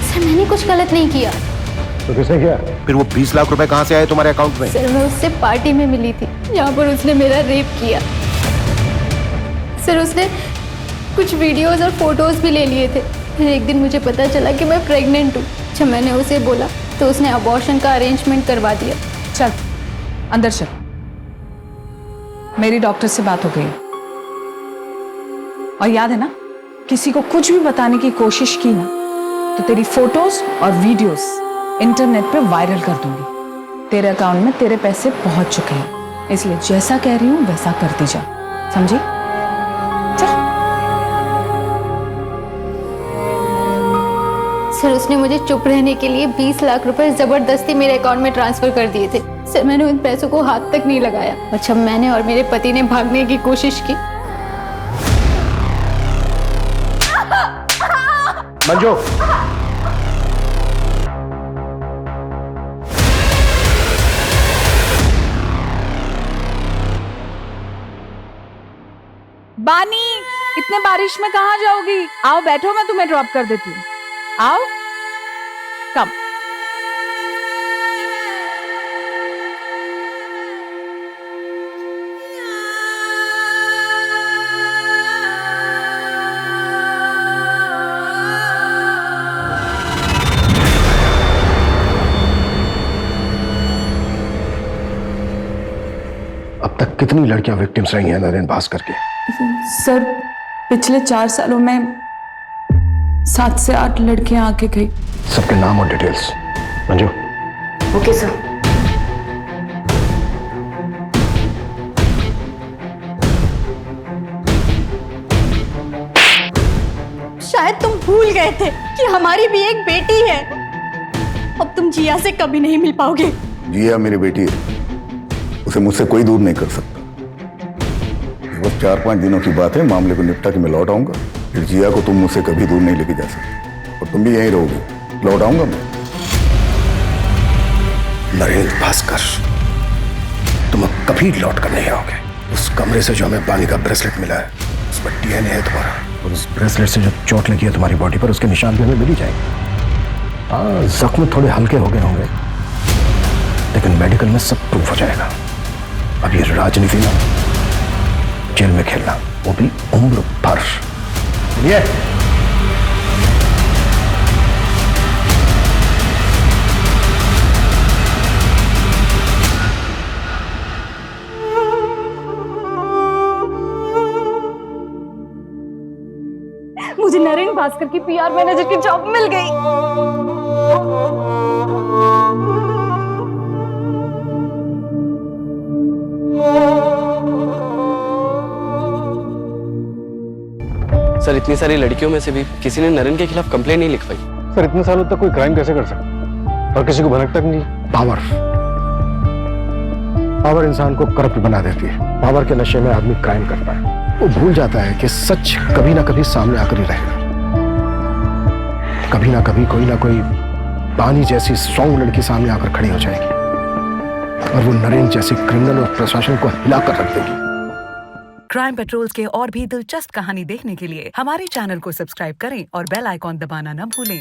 सर मैंने कुछ गलत नहीं किया। तो किसने किया? फिर वो 20 लाख रुपए कहां से आए तुम्हारे अकाउंट में? सर मैं उससे पार्टी में मिली थी जहाँ पर उसने मेरा रेप किया। सर उसने कुछ वीडियोस और फोटोज भी ले लिए थे। फिर एक दिन मुझे पता चला कि मैं प्रेग्नेंट हूँ। जब मैंने उसे बोला तो उसने अबॉर्शन का अरेंजमेंट करवा दिया। चल अंदर चल, मेरी डॉक्टर से बात हो गई और याद है ना, किसी को कुछ भी बताने की कोशिश की ना तो तेरी फोटोज और वीडियोस इंटरनेट पे वायरल कर दूंगी। तेरे अकाउंट में तेरे पैसे पहुंच चुके हैं, इसलिए जैसा कह रही हूं वैसा करती जा, समझी? सर उसने मुझे चुप रहने के लिए 20 लाख रुपए जबरदस्ती मेरे अकाउंट में ट्रांसफर कर दिए थे। सर मैंने उन पैसों को हाथ तक नहीं लगाया और जब मैंने और मेरे पति ने भागने की कोशिश की। मंजू, बानी, इतने बारिश में कहाँ जाओगी? आओ बैठो, मैं तुम्हें ड्रॉप कर देती हूँ। आओ, कम। अब तक कितनी लड़कियां विक्टिम्स रही हैं नरेन भास्कर के? सर पिछले 4 सालों में 7 से 8 लड़कियां आके गई। सबके नाम और डिटेल्स। मंजू। Okay sir. शायद तुम भूल गए थे कि हमारी भी एक बेटी है। अब तुम जिया से कभी नहीं मिल पाओगे। जिया मेरी बेटी है, उसे मुझसे कोई दूर नहीं कर सकता। बस 4-5 दिनों की बात है, मामले को निपटा के मैं लौट आऊंगा। फिर जिया को तुम मुझसे कभी दूर नहीं लेके जा सकते और तुम भी यहीं रहोगे। लौट आऊंगा मैं। नरेंद्र भास्कर, तुम अब कभी लौट कर नहीं आओगे। उस कमरे से जो हमें बानी का ब्रेसलेट मिला है, उस पर डीएनए है तुम्हारा, और उस ब्रेसलेट से जो चोट लगी है तुम्हारी बॉडी पर, उसके निशान भी हमें मिल ही जाएंगे। हाँ, जख्म थोड़े हल्के हो गए होंगे, लेकिन मेडिकल में सब प्रूफ हो जाएगा। अब ये राजनीति ना, जेल में खेलना, वो भी उम्र भर। ये मुझे नरेंद्र भास्कर की पीआर मैनेजर की जॉब मिल गई। सर इतनी सारी लड़कियों में से भी किसी ने नरेन के खिलाफ कंप्लेंट नहीं लिखवाई। सर इतने सालों तक कोई क्राइम कैसे कर सकता और किसी को भनक तक नहीं? पावर इंसान को करप्ट बना देती है। पावर के नशे में आदमी क्राइम करता है, वो भूल जाता है कि सच कभी ना कभी सामने आकर ही रहेगा। कभी ना कभी कोई ना कोई बानी जैसी स्ट्रॉन्ग लड़की सामने आकर खड़ी हो जाएगी और वो नरेन जैसी क्रिमिनल और प्रशासन को हिलाकर रख देगी। क्राइम पेट्रोल्स के और भी दिलचस्प कहानी देखने के लिए हमारे चैनल को सब्सक्राइब करें और बेल आइकॉन दबाना न भूलें।